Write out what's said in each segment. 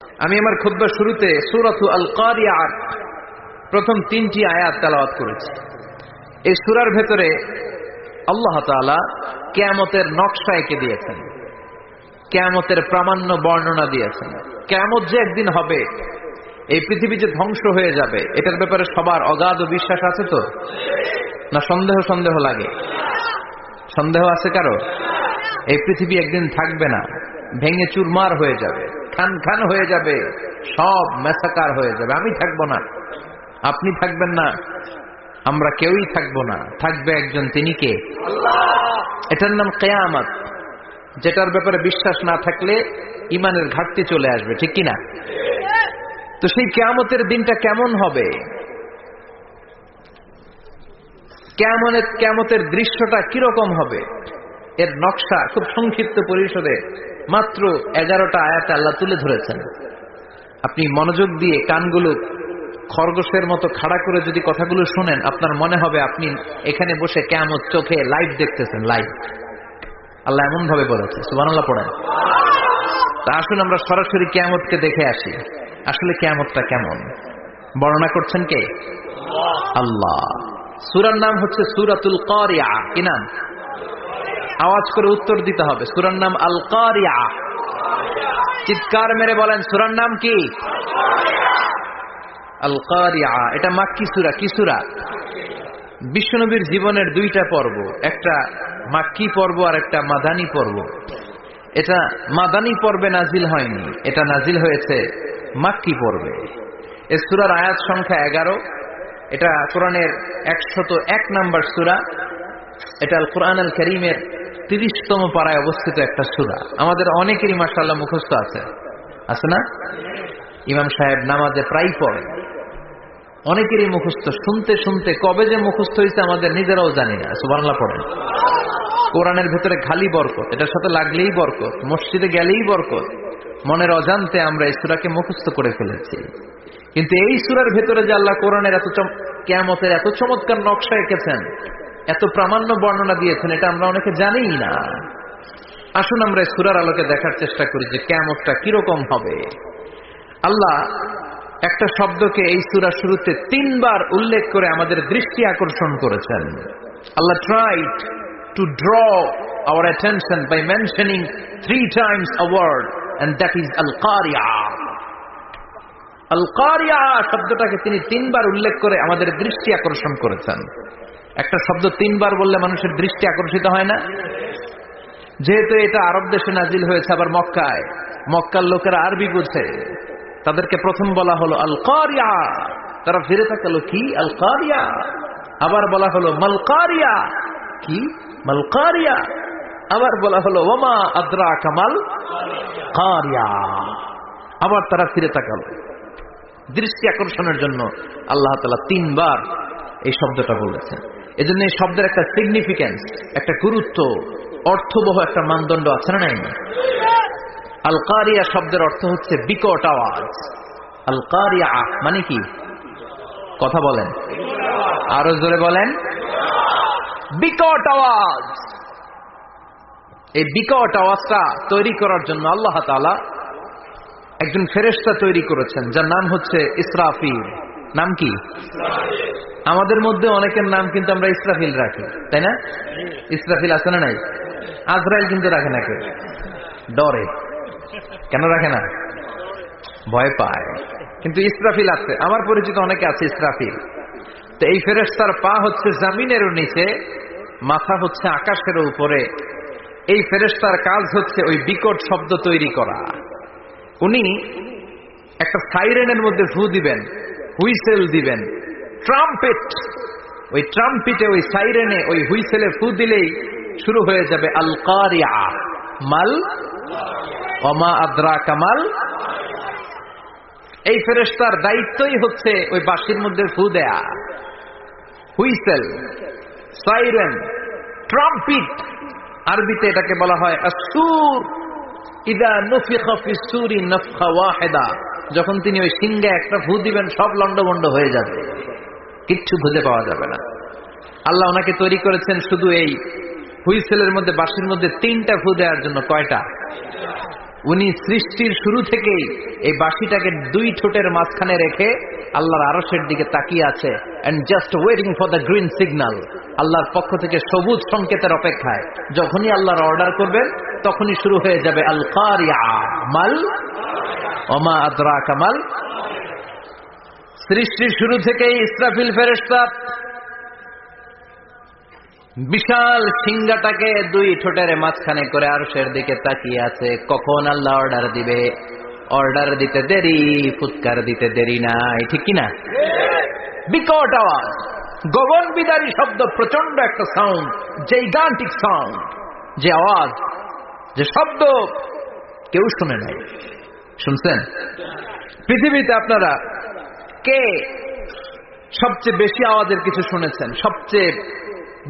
আমি আমার খুতবার শুরুতে সূরাতু আল কারিআত প্রথম 3টি আয়াত তেলাওয়াত করেছি। এই সূরার ভেতরে আল্লাহ তাআলা কিয়ামতের নকশা এঁকে দিয়েছেন, কিয়ামতের প্রামাণ্য বর্ণনা দিয়েছেন। কিয়ামত যে একদিন হবে, এই পৃথিবী যে ধ্বংস হয়ে যাবে, এটার ব্যাপারে সবার অগাধ বিশ্বাস আছে তো? না সন্দেহ লাগে? সন্দেহ আছে কারো? এই পৃথিবী একদিন থাকবে না, ভেঙে চুরমার হয়ে যাবে, খান খান হয়ে যাবে, সব ম্যাসাকার হয়ে যাবে। আমি থাকবো না, আপনি থাকবেন না, আমরা কেউই থাকবো না, থাকবে একজন, তিনি কে? এটার নাম কিয়ামত, যেটার ব্যাপারে বিশ্বাস না থাকলে ইমানের ঘাটতি চলে আসবে, ঠিক কিনা? তো সেই কিয়ামতের দিনটা কেমন হবে, কিয়ামতের দৃশ্যটা কিরকম হবে, এর নকশা খুব সংক্ষিপ্ত পরিসরে মাত্র 11টা আয়াতে আল্লাহ তুলে ধরেছেন। আপনি মনোযোগ দিয়ে কানগুলো খরগোশের মতো খাড়া করে যদি কথাগুলো শুনেন, আপনার মনে হবে আপনি এখানে বসে কিয়ামত চোখে লাইভ দেখতেছেন। লাইভ আল্লাহ এমন ভাবে বলেছে, সুবহানাল্লাহ পড়েন। তা আসুন আমরা সরাসরি কিয়ামতকে দেখে আসি, আসলে কিয়ামতটা কেমন। বর্ণনা করছেন কে? আল্লাহ। সূরার নাম হচ্ছে সূরাতুল কারিআ। কি নাম? আওয়াজ করে উত্তর দিতে হবে। সূরার নাম আল কারিআ। চিৎকার মেরে বলেন, সূরার নাম কি? আল কারিআ। এটা মাক্কি সূরা। কি সূরা? বিশ্বনবীর জীবনের 2টা পর্ব, একটা মাক্কি পর্ব আর একটা মাদানী পর্ব। এটা মাদানী পর্বে নাজিল হয়নি, এটা নাজিল হয়েছে মাক্কি পর্বে। এই সূরার আয়াত সংখ্যা 11। এটা কোরআনের 101 নম্বর সূরা। এটা আল কোরআন আল কারীমের 30তম পারায় অবস্থিত একটা সূরা। আমাদের অনেকেরই মাশাআল্লাহ মুখস্থ আছে, আছে না? ইমাম সাহেব নামাজে প্রায় পড়ে, অনেকেরই মুখস্থ। শুনতে শুনতে কবে যে মুখস্থ হয়েছে আমাদের নিজেরাও জানি না। সুবহানাল্লাহ পড়েন। কোরআনের ভেতরে খালি বরকত, এটার সাথে লাগলেই বরকত, মসজিদে গেলেই বরকত। মনের অজান্তে আমরা এই সূরাকে মুখস্থ করে ফেলেছি। কিন্তু এই সূরার ভেতরে যে আল্লাহ কোরআনের কিয়ামতের এত চমৎকার নকশা এঁকেছেন, এত প্রামাণ্য বর্ণনা দিয়েছেন, এটা আমরা অনেকে জানিই না। আসুন আমরা এই সূরার আলোকে দেখার চেষ্টা করি যে কিয়ামতটা কিরকম হবে। আল্লাহ একটা শব্দকে এই সূরা শুরুতে 3 বার উল্লেখ করে আমাদের দৃষ্টি আকর্ষণ করেছেন। আল্লাহ tried to draw our attention by mentioning 3 times a word, and that is al-qari'ah. al-qari'ah শব্দটাকে তিনি 3 বার উল্লেখ করে আমাদের দৃষ্টি আকর্ষণ করেছেন। একটা শব্দ 3 বার বললে মানুষের দৃষ্টি আকর্ষিত হয় না? যেহেতু এটা আরব দেশে নাজিল হয়েছে, আবার মক্কায়, মক্কার লোকেরা আরবি বুঝে, তাদেরকে প্রথম বলা হলো আল কারিআ। তারা ফিরে তাকালো, কি আল কারিআ? আবার বলা হলো মাল কারিআ। কি মাল কারিআ? আবার বলা হলো ওয়ামা আদরাকা মাল কারিআ। আবার তারা ফিরে তাকালো। দৃষ্টি আকর্ষণের জন্য আল্লাহ তাআলা 3 বার এই শব্দটা বলেছেন। এজন্য এই শব্দের একটা সিগনিফিকেন্স, একটা গুরুত্ব, অর্থবহ একটা মানদণ্ড আছে না নাই? আল কারিয়া শব্দের অর্থ হচ্ছে বিকট আওয়াজ। আল কারিয়া মানে কি? কথা বলেন, আরো জোরে বলেন। বিকট আওয়াজ। এই বিকট আওয়াজটা তৈরি করার জন্য আল্লাহ তাআলা একজন ফেরেশতা তৈরি করেছেন, যার নাম হচ্ছে ইসরাফিল। নাম কি? আমাদের মধ্যে অনেকের নাম কিন্তু আমরা ইসরাফিল রাখি, তাই না? ইসরাফিল আছে না নাই? আজরাইল কিন্তু রাখে না কেউ, ডরে। কেন রাখে না? ভয় পায়। কিন্তু ইসরাফিল আছে, আমার পরিচিত অনেকে আছে ইসরাফিল। তো এই ফেরেশতার পা হচ্ছে জমিনেরও নিচে, মাথা হচ্ছে আকাশের উপরে। এই ফেরেশতার কাজ হচ্ছে ওই বিকট শব্দ তৈরি করা। উনি একটা সাইরেনের মধ্যে ফু দিবেন, হুইসেল দিবেন, ট্রাম্পেট। ওই ট্রাম্পিটে, ওই সাইরেনে, ওই হুইসেলে ফু দিলেই শুরু হয়ে যাবে আল কারিআ। মাল ওয়ামা আদরাকা মাল। এই ফেরেশতার দায়িত্বই হচ্ছে ওই বাঁশির মধ্যে ফু দেয়া। হুইসেল, সাইরেন, ট্রাম্পিট, আরবিতে এটাকে বলা হয় আসসুর। ইদা নুফিখা ফিস সূরি নাফখা ওয়াহিদা। যখন তিনি ওই সিংহে একটা ফু দিবেন, সব লন্ডভন্ড হয়ে যাবে, কিচ্ছু খুঁজে পাওয়া যাবে না। আল্লাহ ওনাকে তৈরি করেছেন শুধু এই হুইসেলের মধ্যে, বাঁশির মধ্যে 3টা ফু দেওয়ার জন্য। কয়টা? উনি সৃষ্টির শুরু থেকেই এই বাঁশিটাকে দুই ঠোঁটের মাঝখানে রেখে আল্লাহর আরশের দিকে তাকিয়ে আছে and just waiting for the green signal. আল্লাহর পক্ষ থেকে সবুজ সংকেতের অপেক্ষায়। যখনই আল্লাহর অর্ডার করবেন তখনই শুরু হয়ে যাবে আল কারিয়া মাল ওমা আদরাকা মাল। সৃষ্টির শুরু থেকেই ইসরাফিল ফেরেশতা বিশাল সিংহাটাকে দুই ঠোঁটের মাঝখানে করে আরশের দিকে তাকিয়ে আছে, কখন আল্লাহ অর্ডার দিবে। অর্ডার দিতে দেরি, ফুৎকার দিতে দেরি নাই, ঠিক কিনা? বিকট আওয়াজ, গগন বিদারী শব্দ, প্রচন্ড একটা সাউন্ড, জাইগান্টিক সাউন্ড, যে আওয়াজ, যে শব্দ কেউ শুনে নাই। শুনছেন? পৃথিবীতে আপনারা কে সবচেয়ে বেশি আওয়াজের কিছু শুনেছেন? সবচেয়ে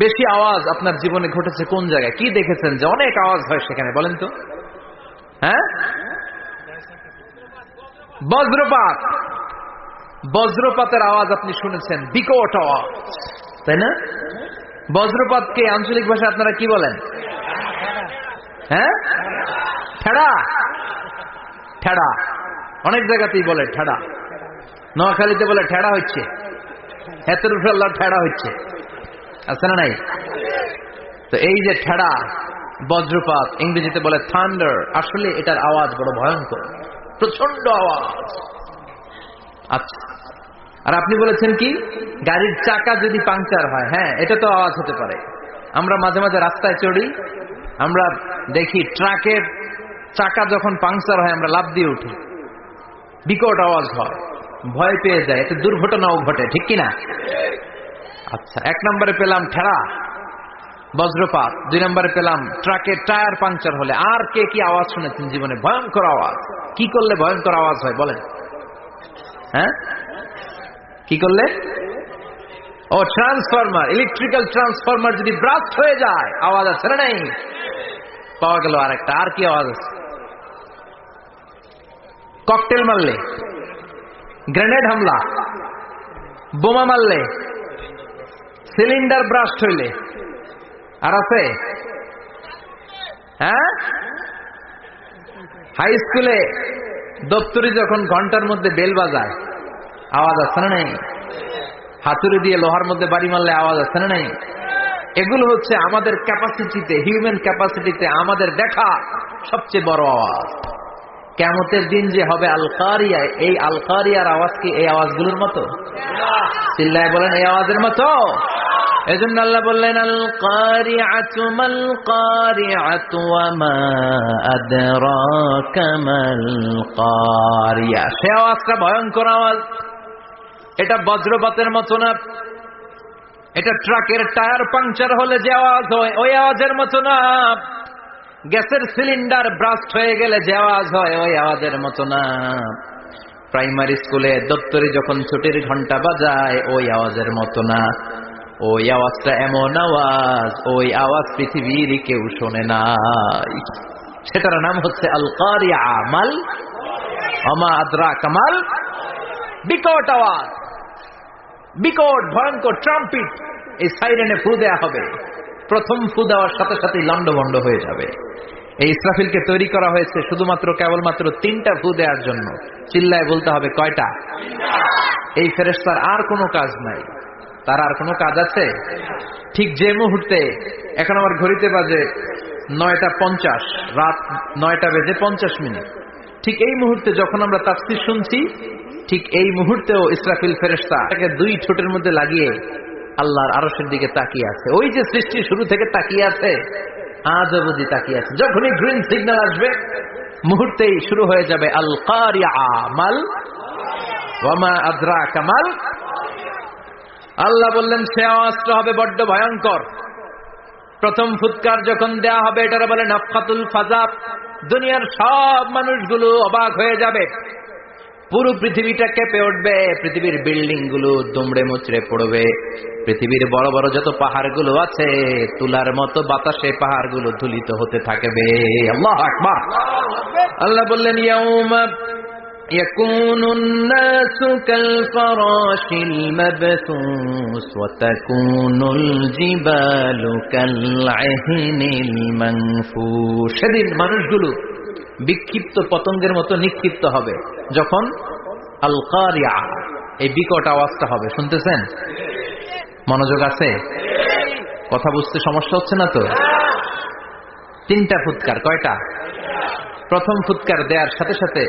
বেশি আওয়াজ আপনার জীবনে ঘটেছে কোন জায়গায়? কি দেখেছেন যে অনেক আওয়াজ হয় সেখানে? বলেন তো। হ্যাঁ, বজ্রপাত। বজ্রপাতের আওয়াজ আপনি শুনেছেন, বিকট আওয়াজ, তাই না? বজ্রপাতকে আঞ্চলিক ভাষা আপনারা কি বলেন? হ্যাঁ, ঠেড়া। ঠেড়া অনেক জায়গাতেই বলে ঠেড়া। নোয়াখালীতে বলে ঠেড়া হচ্ছে, হেতের উপরে আল্লাহ ঠেড়া হচ্ছে, আছে না নাই? তো এই যে ঠেড়া, বজ্রপাত, ইংরেজিতে বলে থান্ডার, আসলে এটার আওয়াজ বড় ভয়ঙ্কর, প্রচন্ড আওয়াজ। আচ্ছা, আর আপনি বলেছেন কি গাড়ির চাকা যদি পাংচার হয়, হ্যাঁ এটা তো আওয়াজ হতে পারে। আমরা মাঝে মাঝে রাস্তায় চড়ি, আমরা দেখি ট্রাকের চাকা যখন পাংচার হয় আমরা লাফ দিয়ে উঠি, বিকট আওয়াজ হয়, ভয় পেয়ে যায়, এতে দুর্ঘটনাও ঘটে, ঠিক কিনা? আচ্ছা, এক নম্বরে পেলাম ঠেড়া, বজ্রপাত, দুই নম্বরে পেলাম ট্রাকের টায়ার পাংচার হলে। আর কে কি আওয়াজ শুনেছেন জীবনে? ভয়ঙ্কর আওয়াজ। কি করলে ভয়ঙ্কর আওয়াজ হয় বলেন? হ্যাঁ, কি করলে? ও, ট্রান্সফরমার, ইলেকট্রিক্যাল ট্রান্সফরমার যদি ব্রাস্ট হয়ে যায় আওয়াজ আছে না নাই? পাওয়া গেল আরেকটা। আর কি আওয়াজ আছে? ককটেল মারলে, গ্রেনেড হামলা, বোমা মারলে, সিলিন্ডার ব্রাস্ট হইলে। আর আছে? হ্যাঁ, হাই স্কুলে দপ্তরি যখন ঘন্টার মধ্যে বেল বাজায় আওয়াজ আছে না নাই? হাতুড়ি দিয়ে লোহার মধ্যে বাড়ি মারলে আওয়াজ আছে না নাই? এগুলো হচ্ছে আমাদের ক্যাপাসিটিতে, হিউম্যান ক্যাপাসিটিতে আমাদের দেখা সবচেয়ে বড় আওয়াজ। কিয়ামতের দিন যে হবে আল কারিয়া, এই আল কারিয়ার আওয়াজ কি এই আওয়াজগুলোর মতো? চিল্লায় বলেন, এই আওয়াজের মতো? এজন্য আল্লাহ বললেন আল কারিআতু মাল কারিআতু ওয়া মা আদরাকা মাল কারিয়া। সে আওয়াজটা ভয়ঙ্কর আওয়াজ। এটা বজ্রপাতের মতো না, এটা ট্রাকের টায়ার পাংচার হলে যে আওয়াজ হয় ওই আওয়াজের মতো না, গ্যাসের সিলিন্ডার ব্রাস্ট হয়ে গেলে যে আওয়াজ হয় ওই আওয়াজের মতো না, প্রাইমারি স্কুলে দপ্তরি যখন ছুটির ঘন্টা বাজায় ওই আওয়াজের মতো না। ওই আওয়াজটা এমন আওয়াজ, ওই আওয়াজ পৃথিবীর কেউ শোনে নাই। সেটার নাম হচ্ছে আল কারিয়া মাল ওমা আদরাকা মাল। বিকট আওয়াজ, বিকট ভয়ঙ্কর ট্রাম্পিট। এই সাইরেনে ফু দেয়া হবে, প্রথম ফু দেওয়ার সাথে সাথেই লন্ডভন্ড হয়ে যাবে। এই ইসরাফিলকে তৈরি করা হয়েছে শুধুমাত্র কেবলমাত্র 3টা ফু দেওয়ার জন্য। চিল্লায় বলতে হবে কয়টা? এই ফেরেশতার আর কোনো কাজ নাই। তার আর কোনো কাজ আছে? ঠিক যে মুহূর্তে, এখন আমার ঘড়িতে বাজে 9:50, রাত 9:50, ঠিক এই মুহূর্তে যখন আমরা তাফসীর শুনছি, ঠিক এই মুহূর্তেও ইসরাফিল ফেরেশতা তাকে দুই ঠোঁটের মধ্যে লাগিয়ে আল্লাহর আরশের দিকে তাকিয়ে আছে। ওই যে সৃষ্টি শুরু থেকে তাকিয়ে আছে, আজ অবধি তাকিয়ে আছে। যখনই গ্রিন সিগন্যাল আসবে মুহূর্তেই শুরু হয়ে যাবে আল কারিয়া মাল ওয়া মা আদরাকা মাল। আল্লাহ বললেন সে আওয়াজটা হবে বড্ড ভয়ঙ্কর। প্রথম ফুৎকার যখন দেয়া হবে এটারে বলে নাফখাতুল ফাজা। দুনিয়ার সব মানুষগুলো অবাক হয়ে যাবে, পুরো পৃথিবীটা কেঁপে উঠবে, পৃথিবীর বিল্ডিং গুলো দুমড়ে মুচড়ে পড়বে, পৃথিবীর বড় বড় যত পাহাড়গুলো আছে তুলার মতো বাতাসে পাহাড়গুলো ধুলিত হতে থাকবে। আল্লাহু আকবার। আল্লাহ বললেন ইয়াউমা ইয়াকুনুন নাসু কাল ফারাশিল মাবসুস ওয়া তাকুনুল জিবালু কাল আহিনিল মানফুশ। সেদিন মানুষগুলো বিক্ষিপ্ত পতঙ্গের মতো নিক্ষিপ্ত হবে যখন আল কারিয়া এই বিকট আওয়াজটা হবে। শুনতেছেন? মনোযোগ আছে? কথা বুঝতে সমস্যা হচ্ছে না তো? 3টা ফুৎকার। কয়টা? প্রথম ফুৎকার দেওয়ার সাথে সাথে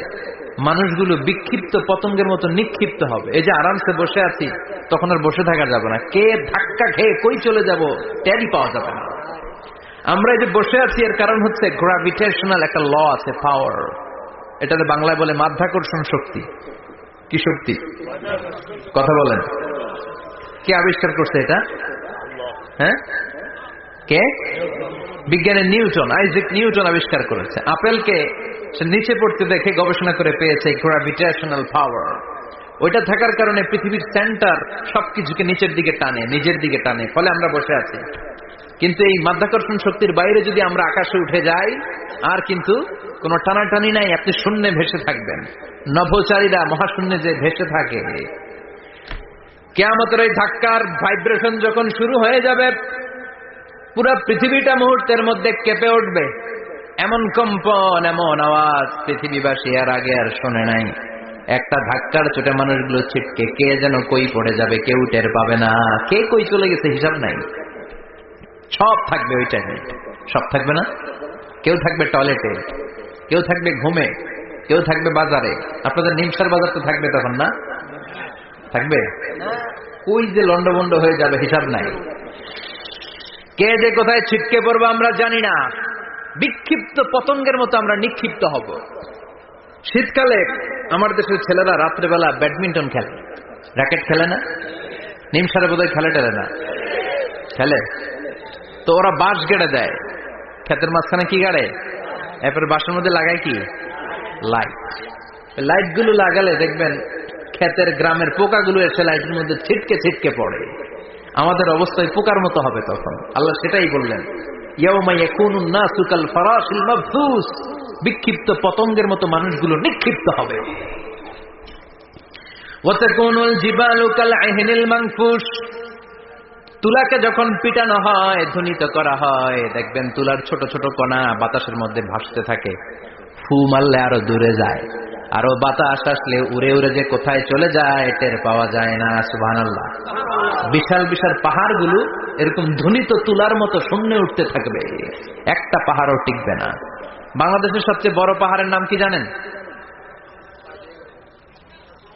মানুষগুলো বিক্ষিপ্ত পতঙ্গের মতো নিক্ষিপ্ত হবে। এই যে আরামসে বসে আছি, তখন আর বসে থাকা যাবে না। কে ধাক্কা খেয়ে কই চলে যাব টেরই পাওয়া যাবে না। আমরা এই যে বসে আছি এর কারণ হচ্ছে গ্র্যাভিটেশনাল একটা ল আছে, পাওয়ার। এটাতে বাংলায় বলে মাধ্যাকর্ষণ শক্তি। কি শক্তি? কথা বলেন। কে আবিষ্কার করছে এটা? হ্যাঁ, কে? বিজ্ঞানের নিউটন, আইজাক নিউটন আবিষ্কার করেছে। আপেলকে সে নিচে পড়তে দেখে গবেষণা করে পেয়েছে গ্র্যাভিটেশনাল পাওয়ার। ওইটা থাকার কারণে পৃথিবীর সেন্টার সবকিছুকে নিচের দিকে টানে, নিজের দিকে টানে, ফলে আমরা বসে আছি। কিন্তু এই মাধ্যাকর্ষণ শক্তির বাইরে যদি আমরা আকাশে উঠে যাই, আর কিন্তু কোনো টানাটানি নাই, আপনি শূন্যে ভেসে থাকবেন। নভোচারীরা মহাশূন্যে যে ভেসে থাকে, কিয়ামতের এই ধাক্কার ভাইব্রেশন যখন শুরু হয়ে যাবে, পুরো পৃথিবীটা মুহূর্তের মধ্যে কেঁপে উঠবে। এমন কম্পন, এমন আওয়াজ পৃথিবীবাসী আর আগে আর শোনে নাই। একটা ধাক্কার চোটে মানুষগুলো ছিটকে কে যেন কই পড়ে যাবে, কেউ টের পাবে না। কে কই চলে গেছে হিসাব নাই। সব থাকবে ওই টাইমে, সব থাকবে না। কেউ থাকবে টয়লেটে, কেউ থাকবে ঘুমে, কেউ থাকবে বাজারে। আপনাদের নিমসার বাজার তো থাকবে তখন, না থাকবে? ওই যে লন্ডভন্ড হয়ে যাবে, হিসাব নাই। কে যে কোথায় ছিটকে পড়বো আমরা জানি না। বিক্ষিপ্ত পতঙ্গের মতো আমরা নিক্ষিপ্ত হব। শীতকালে আমার দেশের ছেলেরা রাত্রেবেলা ব্যাডমিন্টন খেলে, র্যাকেট খেলে না? নিমসারে বোধহয় খেলে টেলে না, খেলে তো। ওরা বাঁশ গেড়ে দেয় ক্ষেতের মাঝখানে। কি গাড়ে? এরপরে বাঁশের মধ্যে লাগায় কি? লাইট। লাইট গুলো লাগালে দেখবেন ক্ষেতের গ্রামের পোকাগুলো এসে লাইটের মধ্যে ছিটকে ছিটকে পড়ে। আমাদের অবস্থায় পোকার মতো হবে তখন। আল্লাহ সেটাই বললেন, ইয়াউমা ইয়াকুনুন নাসু কাল ফারাশিল মাবথুস। বিক্ষিপ্ত পতঙ্গের মতো মানুষগুলো নিক্ষিপ্ত হবে। ওয়া তাকুনুল জিবালু কাল আহিনিল মানফুশ। তুলাকে যখন পিটানো হয়, ধ্বনিত করা হয়, দেখবেন তুলার ছোট ছোট কণা বাতাসের মধ্যে ভাসতে থাকে। ফু মারলে আরো দূরে যায়, আরো বাতাস আসলে উড়ে উড়ে যে কোথায় চলে যায় টের পাওয়া যায় না। সুবহানাল্লাহ। বিশাল বিশাল পাহাড়গুলো এরকম ধ্বনিত তুলার মতো শূন্যে উঠতে থাকবে, একটা পাহাড়ও টিকবে না। বাংলাদেশের সবচেয়ে বড় পাহাড়ের নাম কি জানেন?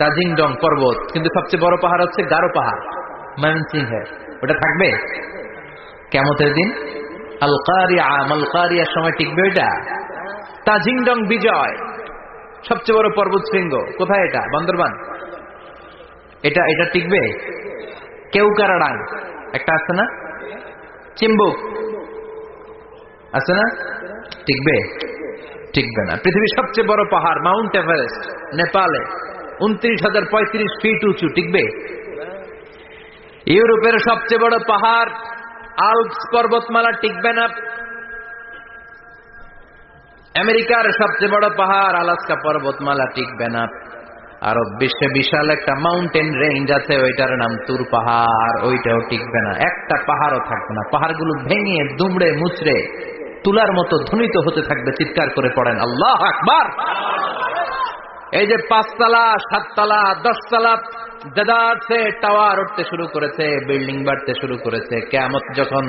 তাজিংডং পর্বত। কিন্তু সবচেয়ে বড় পাহাড় হচ্ছে গারো পাহাড়, ময়মনসিংহের। ওটা থাকবে কিয়ামতের দিন। আল কারিয়া, মাল কারিয়ার সময় টিকবে ওইটা। তাজিংডং বিজয় সবচেয়ে বড় পর্বত শৃঙ্গ। কোথায় এটা? বান্দরবান। এটা এটা টিকবে? কেউকারাডাং একটা আছে না, চিম্বুক আছে না, টিকবে? টিকবে না। পৃথিবীর সবচেয়ে বড় পাহাড় মাউন্ট এভারেস্ট নেপালে 29,035 ফিট উঁচু, টিকবে? ইউরোপের সবচেয়ে বড় পাহাড় আল্পস পর্বতমালা, টিকবে না। আমেরিকার সবচেয়ে বড় পাহাড় আলাস্কা পর্বতমালা, টিকবে না। আরব বিশ্বে বিশাল একটা মাউন্টেন রেঞ্জ আছে, ওইটার নাম তুর পাহাড়, ওইটাও টিকবে না। একটা পাহাড়ও থাকবে না। পাহাড়গুলো ভেঙে দুমড়ে মুচড়ে তুলার মতো ধ্বনিত হতে থাকবে। চিৎকার করে পড়েন আল্লাহু আকবার। এই যে 5 তলা, 7 তলা, 10 তলা দেদারসে টাওয়ার উঠতে শুরু করেছে, বিল্ডিং বাড়তে শুরু করেছে। কিয়ামত যখন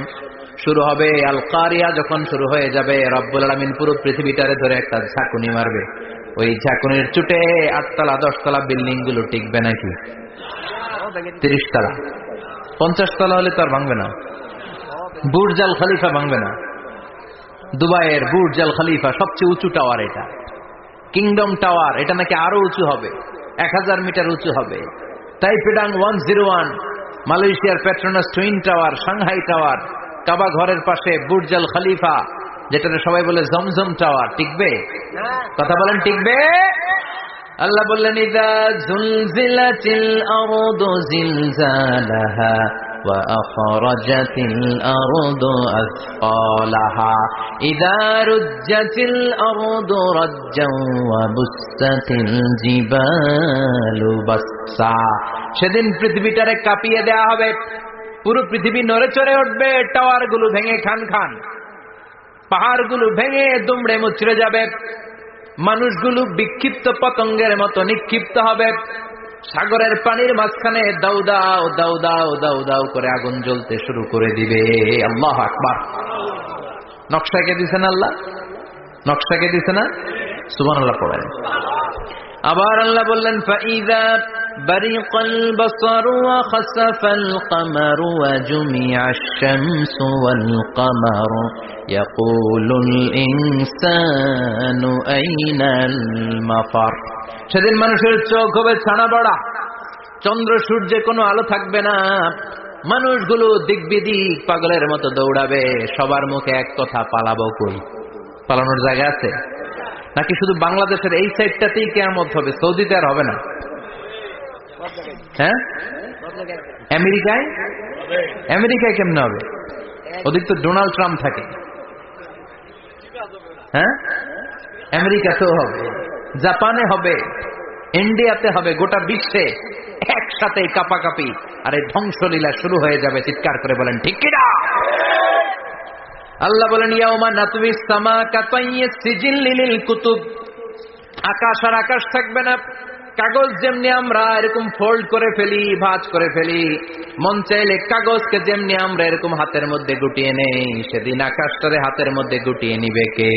শুরু হবে, আল কারিয়া যখন শুরু হয়ে যাবে, রব্বুল আলামিন পুরো পৃথিবীটারে ধরে একটা ঝাঁকুনি মারবে। ওই ঝাঁকুনির চুটে 8 তলা 10 তলা বিল্ডিং গুলো টিকবে নাকি? 30 তলা 50 তলা হলে তো আর ভাঙবে না। বুর্জ আল খলিফা ভাঙবে না। দুবাইয়ের বুর্জ আল খলিফা সবচেয়ে উঁচু টাওয়ার এটা। কিংডম টাওয়ার, এটা নাকি আরো উঁচু হবে, 1000 মিটার উঁচু হবে। তাইপেডাং 101, মালয়েশিয়ার Petronas twin tower, Shanghai tower, Kaaba ঘরের পাশে বুর্জ আল খলিফা, যেটা সবাই বলে জমজম টাওয়ার, টিকবে? কথা বলেন, টিকবে? আল্লাহ বললেন, ইযা যুলজিলাতিল আরদু জিলজালাহা ওয়া আখরাজাতিল আরদু আসফালাহা ইযা রুজ্জাতিল আরদু রাজ্জান ওয়া বুসসাতিল জিবালু বাসসা। সেদিন পৃথিবীটারে কাঁপিয়ে দেয়া হবে, পুরো পৃথিবী নড়ে চড়ে উঠবে, টাওয়ারগুলো ভেঙে খান খান, পাহাড়গুলো ভেঙে দুমড়ে মুচড়ে যাবে। মানুষগুলো বিক্ষিপ্ত পতঙ্গের মতো নিক্ষিপ্ত হবে, সাগরের পানির মাঝখানে দাউ দাউ দাউ দাউ দাউ দাউ করে আগুন জ্বলতে শুরু করে দিবে। আল্লাহু আকবার। নকশাকে দিছেন আল্লাহ, নকশাকে দিছে না? সুবহানাল্লাহ পড়েন। আবার আল্লাহ বললেন ফাইযা বারিকাল বাসারু ওয়া খাসাফাল কামারু ওয়া জুমিআশ শামসু ওয়াল কামারু ইয়াকুলুল ইনসানু আইনাল মাফার। সেদিন মানুষের চোখ হবে ছানা বড়া, চন্দ্র সূর্যে কোনো আলো থাকবে না, মানুষগুলো দিক বিদিক পাগলের মতো দৌড়াবে, সবার মুখে এক কথা, পালাবো কই? পালানোর জায়গা আছে নাকি শুধু বাংলাদেশের এই সাইডটাতেই কিয়ামত হবে? সৌদিতে আর হবে না? হ্যাঁ, আমেরিকায়? আমেরিকায় কেমনে হবে? ওদিক তো ডোনাল্ড ট্রাম্প থাকে। হ্যাঁ, আমেরিকাতেও হবে, জাপানে হবে, ইন্ডিয়াতে হবে, গোটা বিশ্বে একসাথে কাপাকাপি আর এই ধ্বংসলীলা শুরু হয়ে যাবে। চিৎকার করে বলেন ঠিক কিনা? আল্লাহ বলেন ইয়াউমা নাতউইস সামা কাতাইয়িস সিজিল লিল কুতুব। আকাশ আর আকাশ থাকবে না, কাগজ যেমনি আমরা এরকম ফোল্ড করে ফেলি, ভাঁজ করে ফেলি, মন চাইলে কাগজকে যেমনি আমরা এরকম হাতের মধ্যে গুটিয়ে নেই, সেদিন আকাশটারে হাতের মধ্যে গুটিয়ে নিবে কে?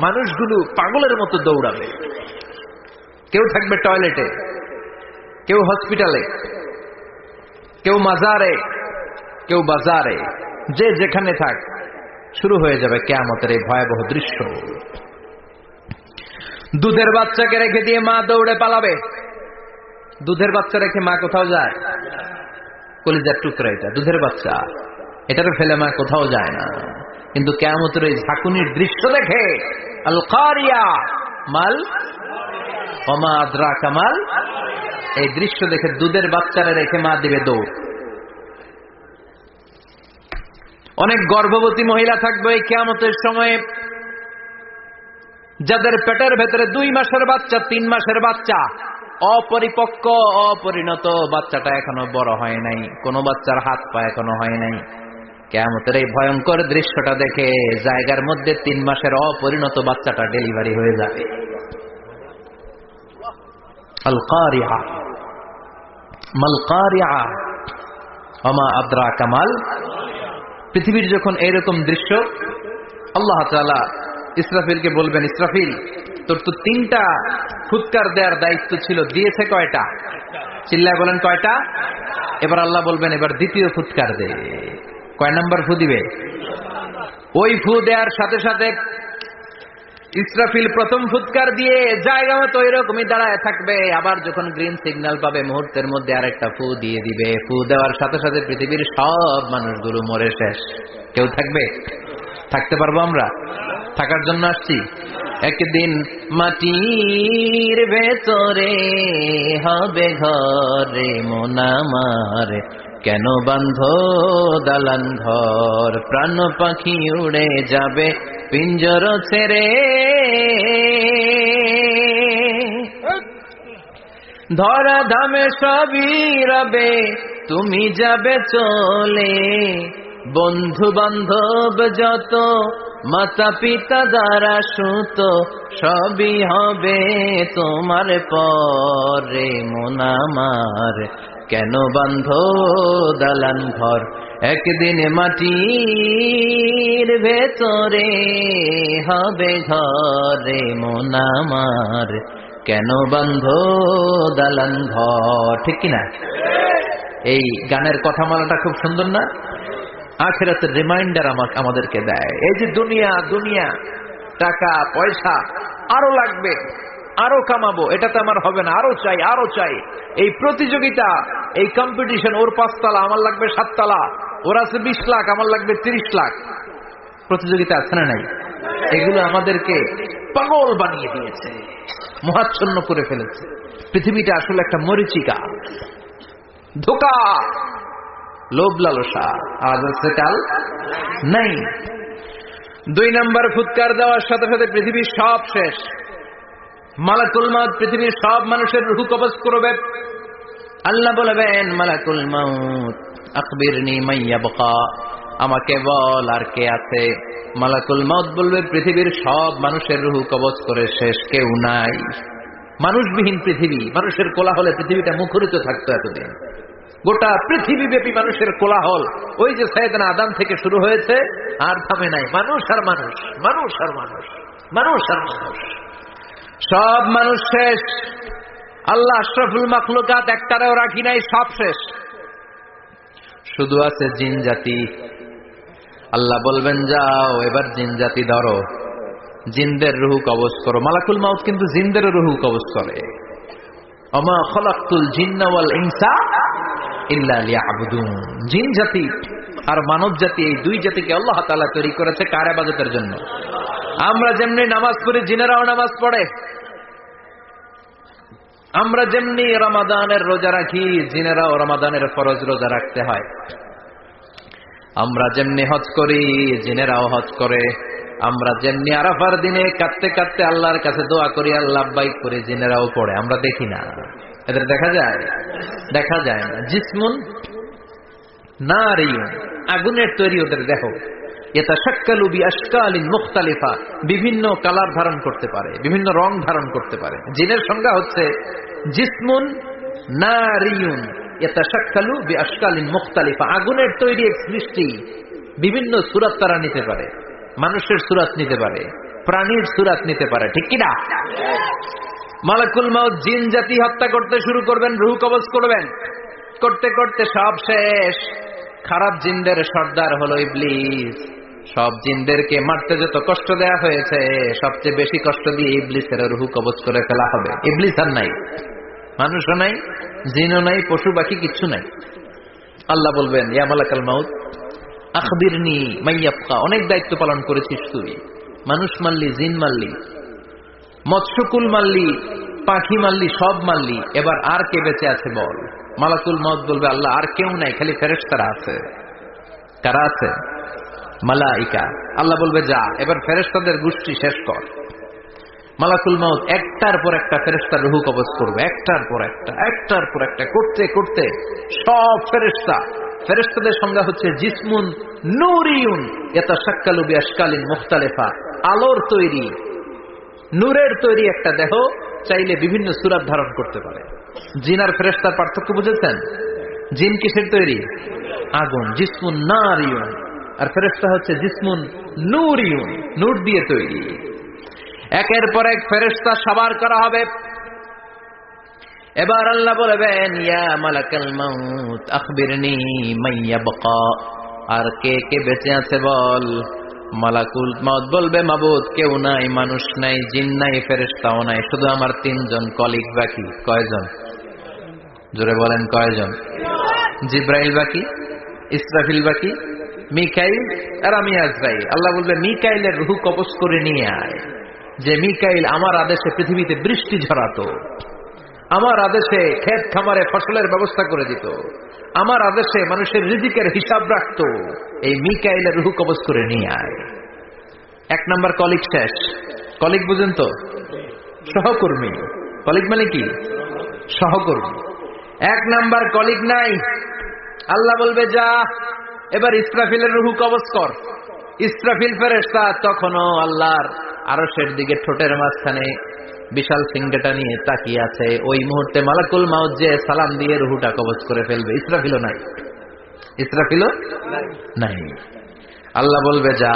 মানুষগুলো পাগলের মতো দৌড়াবে। কেউ থাকবে টয়লেটে, কেউ হসপিটালে, কেউ মাজারে, কেউ বাজারে, যে যেখানে থাক, শুরু হয়ে যাবে কিয়ামতের এই ভয়াবহ দৃশ্য। দুধের বাচ্চাকে রেখে দিয়ে মা দৌড়ে পালাবে। দুধের বাচ্চা রেখে মা কোথাও যায়? কলিজার টুকরা এটা, দুধের বাচ্চা, এটারে ফেলে মা কোথাও যায় না। কিন্তু কিয়ামতের এই ঝাঁকুনির দৃশ্য দেখে আল কারিয়া মাল ওমা আদরাকা মাল, এই দৃশ্য দেখে দুধের বাচ্চারা রেখে মা দিবে দৌড়। অনেক গর্ভবতী মহিলা থাকবে এই কিয়ামতের সময়ে, যাদের পেটের ভেতরে 2 মাসের বাচ্চা, 3 মাসের বাচ্চা, অপরিপক্ক অপরিণত, বাচ্চাটা এখনো বড় হয় নাই, কোন বাচ্চার হাত পা এখনো হয় নাই। কিয়ামতের এই ভয়ঙ্কর দৃশ্যটা দেখে জায়গার মধ্যে 3 মাসের অপরিণত বাচ্চাটা ডেলিভারি হয়ে যাবে। আল কারিয়া মাল কারিয়া ওমা আদরাকা মাল। পৃথিবীর যখন এরকম দৃশ্য, আল্লাহ তাআলা ইসরাফিলকে বলবেন, ইসরাফিল তোর তো 3টা ফুৎকার দেওয়ার দায়িত্ব ছিল, দিয়েছে কয়টা? চিল্লায় বলেন কয়টা? এবার আল্লাহ বলবেন এবার দ্বিতীয় ফুৎকার দে। কয় নাম্বার ফু দিবে? ওই ফু দেওয়ার সাথে সাথে ইসরাফিল প্রথম ফুৎকার দিয়ে জায়গা মতো এরকমই দাঁড়ায় থাকবে, আবার যখন গ্রিন সিগন্যাল পাবে মুহূর্তের মধ্যে আরেকটা ফু দিয়ে দিবে। ফু দেওয়ার সাথে সাথে পৃথিবীর সব মানুষগুলো মরে শেষ। কেউ থাকবে? থাকতে পারবো আমরা? থাকার জন্য আসছি। একদিন মাটির ভেতরে হবে ঘরে মন আমার, কেন বান্ধ দালান ঘর, প্রাণ পাখি উড়ে যাবে পিঞ্জর ছেড়ে, ধরা ধামে সবই রবে তুমি যাবে চলে, বন্ধু বান্ধব যত মাতা পিতা দ্বারা সুত সবই হবে তোমার পরে মন আমার, কেন বান্ধ দালান ঘর, একদিন মাটির ভেতরে হবে ঘরে মন আমার, কেন বান্ধ দালান ঘর। ঠিক কিনা? এই গানের কথামালাটা খুব সুন্দর না? আখিরাতের রিমাইন্ডার আমাদেরকে দেয়। এই যে দুনিয়া দুনিয়া, টাকা পয়সা আরো লাগবে, আরো কামাবো, এটাতে আমার হবে না, আরো চাই আরো চাই। এই প্রতিযোগিতা, এই কম্পিটিশন, ওর 5 তলা আমার লাগবে 7 তলা, ওর আছে 20 লাখ আমার লাগবে 30 লাখ। প্রতিযোগিতা আছে না নাই? এগুলো আমাদেরকে পাগল বানিয়ে দিয়েছে, মোহাচ্ছন্ন করে ফেলেছে। পৃথিবীটা আসলে একটা মরিচিকা, ধোঁকা, লোভ লালসা, আজ আছে কাল নাই। 2 নম্বর ফুৎকার দেওয়ার সাথে সাথে পৃথিবীর সব শেষ। মালাকুল মাউত পৃথিবীর সব মানুষের রূহ কবজ করবে। আল্লাহ বলবেন মালাকুল মাউত আখবিরনি মান ইয়াবকা, আমাকে বল আর কে আছে। মালাকুল মউত বলবে পৃথিবীর সব মানুষের রুহু কবজ করে শেষ, কেউ নাই। মানুষবিহীন পৃথিবী, মানুষের কোলাহলে পৃথিবীটা মুখরিত থাকতো এতদিন। গোটা পৃথিবী ব্যাপী মানুষের কোলাহল, ওই যে সাইয়েদনা আদম থেকে শুরু হয়েছে, আর থামে নাই। মানুষ আর মানুষ, মানুষ আর মানুষ, মানুষ আর মানুষ, সব মানুষ শেষ। আল্লাহ আশরাফুল মাখলুকাত একটারেও রাখি নাই, সব শেষ। শুধু আছে জিন জাতি। আল্লাহ বলবেন যাও এবার জিন জাতি ধরো, জিনদের রুহু কবজ করো। মালাকুল মাউত কিন্তু জিনদের রুহু কবজ করে। ওমা খলাকতুল জিন্না ওয়াল ইনসা ইল্লা লিয়াবুদুন। জিন জাতি আর মানব জাতি, এই দুই জাতিকে আল্লাহ তাআলা তৈরি করেছে কার ইবাদতের জন্য? আমরা যেমনি নামাজ পড়ি, জিনেরাও নামাজ পড়ে। আমরা যেমনি রমাদানের রোজা রাখি, জিনেরাও রমাদানের ফরজ রোজা রাখতে হয়। আমরা যেমনি হজ করি, জিনেরাও হজ করে। আমরা যেমনি আরাফার দিনে কাঁদতে কাঁদতে আল্লাহর কাছে দোয়া করি, আল্লাহ বাইক করে, জিনেরাও পড়ে। আমরা দেখি না, এদের দেখা যায়? দেখা যায় না। জিসমুন নারিয়ুন, আগুনের তৈরি ওদের দেহ। ইয়াতাশাক্কালু বিআশকালিন মুখতালিফা, বিভিন্ন কালার ধারণ করতে পারে, বিভিন্ন রং ধারণ করতে পারে। জিনের সংজ্ঞা হচ্ছে জিসমুন নারিয়ুন ইয়াতাশাক্কালু বিআশকালিন মুখতালিফা, আগুনের তৈরি এক সৃষ্টি। বিভিন্ন সূরত তারা নিতে পারে, মানুষের সূরত নিতে পারে, প্রাণীর সূরত নিতে পারে, ঠিক কি না? মালাকুল মাউত জিন জাতি হত্যা করতে শুরু করবেন, রূহ কবজ করবেন। করতে করতে সব শেষ। খারাপ জিনদের সর্দার হলো ইবলিস। সব জিনদেরকে মারতে যত কষ্ট দেয়া হয়েছে, সবচেয়ে বেশি কষ্ট দিয়ে ইবলিসের রূহ কবজ করে ফেলা হবে। ইবলিস আর নাই, মানুষও নাই, জিনও নাই, পশু পাখি কিচ্ছু নাই। আল্লাহ বলবেন ইয়া মালাকাল মাউত আখবিরনি মাইয়াবকা, অনেক দায়িত্ব পালন করেছিস তুই। মানুষ মারলি, জিন মারলি, মৎস্যকুল মারলি, পাখি মারলি, সব মারলি, এবার আর কে বেঁচে আছে বল। মালাকুল মউত বলবে আল্লাহ আর কেউ নাই, খালি ফেরেশতারা আছে। কারা আছে? মালাইকা। আল্লাহ বলবে যা এবার ফেরেশতাদের গোষ্ঠী শেষ কর। মালাকুল মউত একটার পর একটা ফেরেশতার রূহ কবজ করবে, একটার পর একটা, একটার পর একটা, করতে করতে সব ফেরেশতা। ফেরেশতাদের সংজ্ঞা হচ্ছে জিসমুন নূরিয়ুন ইয়াতাশাক্কালু বিআশকালিন মুখতালিফা, আলোর তৈরি, নূরের তৈরি একটা দেহ, চাইলে বিভিন্ন সূরত ধারণ করতে পারে। জিন আর ফেরেশতার পার্থক্য বুঝেছেন? জিন কিসের তৈরি? আগুন, জিসমুন নারিয়ুন। আর ফেরেশতা হচ্ছে জিসমুন নূরিয়ুন, নূর দিয়ে তৈরি। একের পর এক ফেরেশতা সবার করা হবে। এবার আল্লাহ বলবেন ইয়া মালাকাল মাউত আখবিরনি মাইয়াবকা, আর কে কে বেঁচে আছে বল। মালাকুল মউত বলবে মাবুদ কেউ নাই, মানুষ নাই, জিন নাই, ফেরেশতাও নাই, শুধু আমার তিনজন কলিগ বাকি। কয়জন? জোরে বলেন কয়জন? জিব্রাইল বাকি, ইসরাফিল বাকি, মিকাইল আর আমি আজরাইল। আল্লাহ বলবে মিকাইলের রূহ কবজ করে নিয়ে আয়। যে মিকাইল আমার আদেশে পৃথিবীতে বৃষ্টি ঝরাতো, আমার আদেশে ক্ষেত খামারে ফসলের ব্যবস্থা করে দিত, আমার আদেশে মানুষের রিজিকের হিসাব রাখতো, এই মিকাইলের রূহ কবজ করে নিয়ে আয়। এক নাম্বার কলিগ শেষ। কলিগ বুঝেন তো? সহকর্মী। কলিগ মানে কি? সহকর্মী। এক নাম্বার কলিগ নাই। আল্লাহ বলবে যা এবার ইসরাফিলের রূহ কবজ কর। ইসরাফিল ফেরেশতা তখনও আল্লাহর আরশের দিকে ঠোঁটের মাঝখানে বিশাল সিংহাটা নিয়ে তাকিয়ে আছে। ওই মুহূর্তে মালাকুল মাউত যে সালাম দিয়ে রূহটা কবজ করে ফেলবে। ইসরাফিলও নাই, ইসরাফিলও নাই। আল্লাহ বলবে যা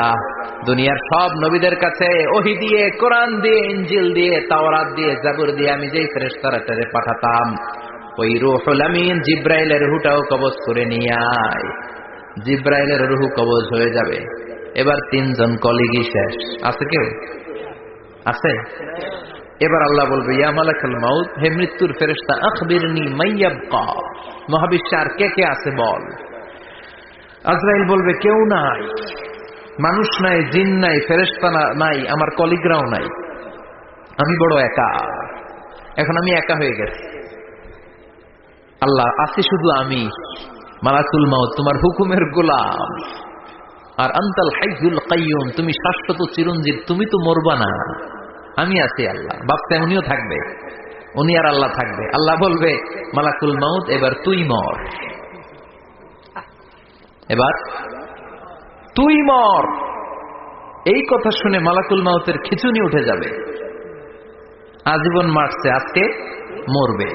দুনিয়ার সব নবীদের কাছে ওহী দিয়ে, কোরআন দিয়ে, ইনজিল দিয়ে, তাওরাত দিয়ে, জাবুর দিয়ে আমি যেই ফেরেশতারে পাঠাতাম, ওই রূহুল আমিন জিব্রাইলের রূহটাও কবজ করে নিয়ে আয়। জিব্রাইলের রূহ কবজ হয়ে যাবে। এবার তিনজন কলিগই শেষ। আছে কেউ? আছে? এবার আল্লাহ বলবে ইয়া মালাকাল মাউত, হে মৃত্যুর ফেরেশতা আখবিরনি মাইয়াবকা, মহাবিশ্বে আর কে কে আছে বল। আজরাইল বলবে কেউ নাই, মানুষ নাই, জিন নাই, ফেরেশতা নাই, আমার কলিগরাও নাই, আমি বড় একা। এখন আমি একা হয়ে গেছি। আল্লাহ আছি শুধু আমি। মালাকুল মাউত তোমার হুকুমের গোলাম। আর আনতাল হাইয়ুল কাইয়ুম, তুমি শাশ্বত চিরঞ্জীব, তুমি তো মরবা না, আমি আছি। আল্লাহ ভাবতে উনিও থাকবে, উনি আর আল্লাহ থাকবে। আল্লাহ বলবে মালাকুল মাউত এবার তুই মর। এবার তুই মর। এই কথা শুনে মালাকুল মাউতের খিঁচুনি উঠে যাবে। আজীবন মারছে, আজকে মরবে।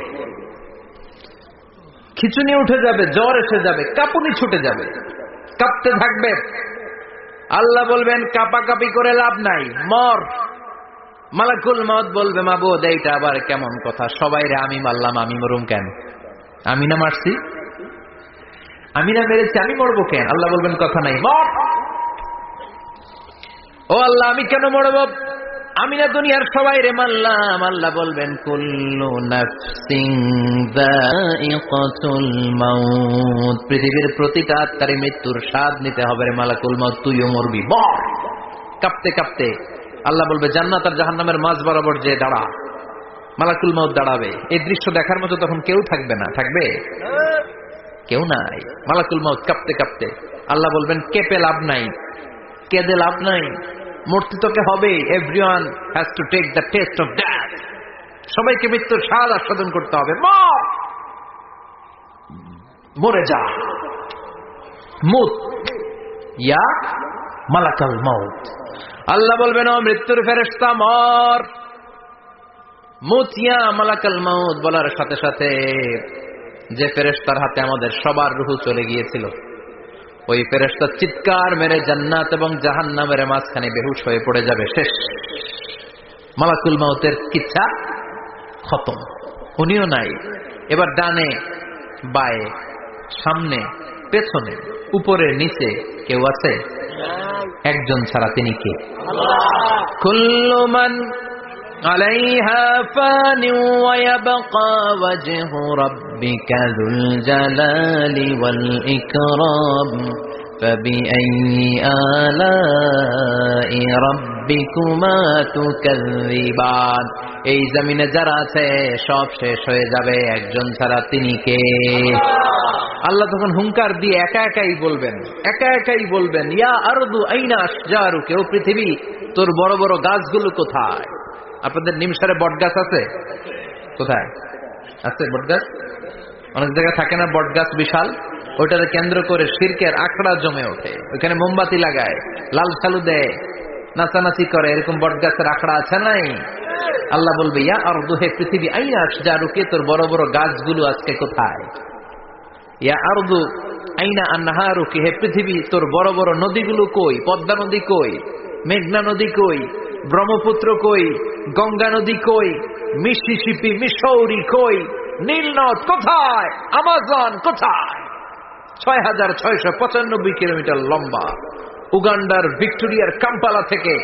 খিঁচুনি উঠে যাবে, জ্বর এসে যাবে, কাঁপুনি ছুটে যাবে, কাঁপতে থাকবে। আল্লাহ বলবেন কাঁপাকাঁপি করে লাভ নাই, মর। মালাকুল মাউত বলবে মাবুদ এইটা আবার কেমন কথা, সবাই রে আমি মারলাম, আমি মরুম কেন? আমি না মারছি, আমি না মেরেছি, আমি মরবো কেন? আল্লাহ বলবেন কথা নাই, মর। ও আল্লাহ আমি কেন মরব? আমি না দুনিয়ার সবাই রে মারলাম। আল্লাহ বলবেন কুল্লু নাফসিন যায়িকাতুল মাউত, পৃথিবীর প্রতিটা আত্মারে মৃত্যুর স্বাদ নিতে হবে রে মালাকুল মাউত, তুইও মরবি, মর। কাঁপতে কাঁপতে আল্লাহ বলবে জান্নাত আর জাহান্নামের মাঝ বরাবর যে দাঁড়া। মালাকুল মাউত দাঁড়াবে। এই দৃশ্য দেখার মতো তখন কেউ থাকবে না, থাকবে কেউ নাই। মালাকুল মাউত কাঁপতে কাঁপতে আল্লাহ বলবেন কেঁপে লাভ নাই, কেঁদে লাভ নাই, মরতে তোকে হবে। Everyone has to take the test of death, সবাইকে মৃত্যুর স্বাদ আস্বাদন করতে হবে। মর, মরে যা, মুত ইয়া মালাকুল মাউত। আল্লাহ বলবেন ও মৃত্যুর ফেরেশতা মর, মুত ইয়া মালাকুল মাউত। বলার সাথে সাথে যে ফেরেশতার হাতে আমাদের সবার রূহ চলে গিয়েছিল, ওই ফেরেশতা চিৎকার মেরে জান্নাত এবং জাহান্নামের মাঝখানে বেহুশ হয়ে পড়ে যাবে, শেষ। মালাকুল মাউতের কিচ্ছা খতম, উনিও নাই। এবার ডানে বায়ে সামনে পেছনে উপরে নিচে কেউ আছে? একজন ছাড়া, তিনি কে? কুল্লু মান আলাইহা ফানি ওয়া ইয়াবকা ওয়াজহু রাব্বিকা যুল জালালি ওয়াল ইকরাম ফাবিআইয়ি আলাই রাব্বিকুমা তুকাযযিবান। এই জমিনে যারা আছে সব শেষ হয়ে যাবে, একজন ছাড়া, তিনি কে? আল্লাহ তখন হুঙ্কার দিয়ে একা একাই বলবেন ইয়া আরদু আইনা আশজারুকা, ও পৃথিবী তোর বড় বড় গাছগুলো কোথায়? আপনাদের নিমসারে বট গাছ আছে? কোথায় আছে বট গাছ? অনেক জায়গায় থাকে না বট গাছ, বিশাল। ওইটাকে কেন্দ্র করে শিরকের আখড়া জমে ওঠে, ওইখানে মোমবাতি লাগায়, লাল সালু দেয়, নাচানাচি করে, এরকম বট গাছের আখড়া আছে নাই? আল্লাহ বলবে ইয়া আরদু, হে পৃথিবী, আইনা আশজারুকা, তোর বড় বড় গাছগুলো আজকে কোথায়? ইয়া আরদু আইনা আনহারুকা, হে পৃথিবী তোর বড় বড় নদীগুলো কই? পদ্মা নদী কই? মেঘনা নদী কই? ব্রহ্মপুত্র কই? গঙ্গা নদী কই? মিসিসিপি, মিসৌরি কই? নীল নদ কোথায়? আমাজন কোথায়? ৬৬৯৫ কিলোমিটার লম্বা, উগান্ডার ভিক্টোরিয়ার কাম্পালা থেকে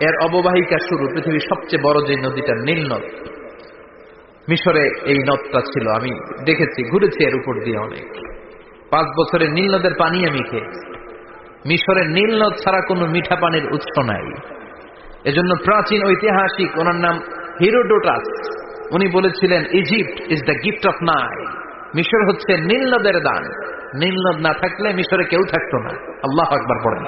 এর অববাহিকা শুরু। পৃথিবীর সবচেয়ে বড় যে নদীটা নীল নদ, মিশরে এই নদটা ছিল। আমি দেখেছি, ঘুরেছি এর উপর দিয়ে অনেক। 5 বছরে নীল নদের পানি আমি খেয়েছি। মিশরের নীল নদ ছাড়া কোনো মিঠা পানির উৎস নাই। এজন্য প্রাচীন ঐতিহাসিক, ওনার নাম হিরোডোটাস, উনি বলেছিলেন Egypt is the gift of Nile, মিশর হচ্ছে নীল নদের দান। নীল নদ না থাকলে মিশরে কেউ থাকতো না। আল্লাহু আকবার পড়েন।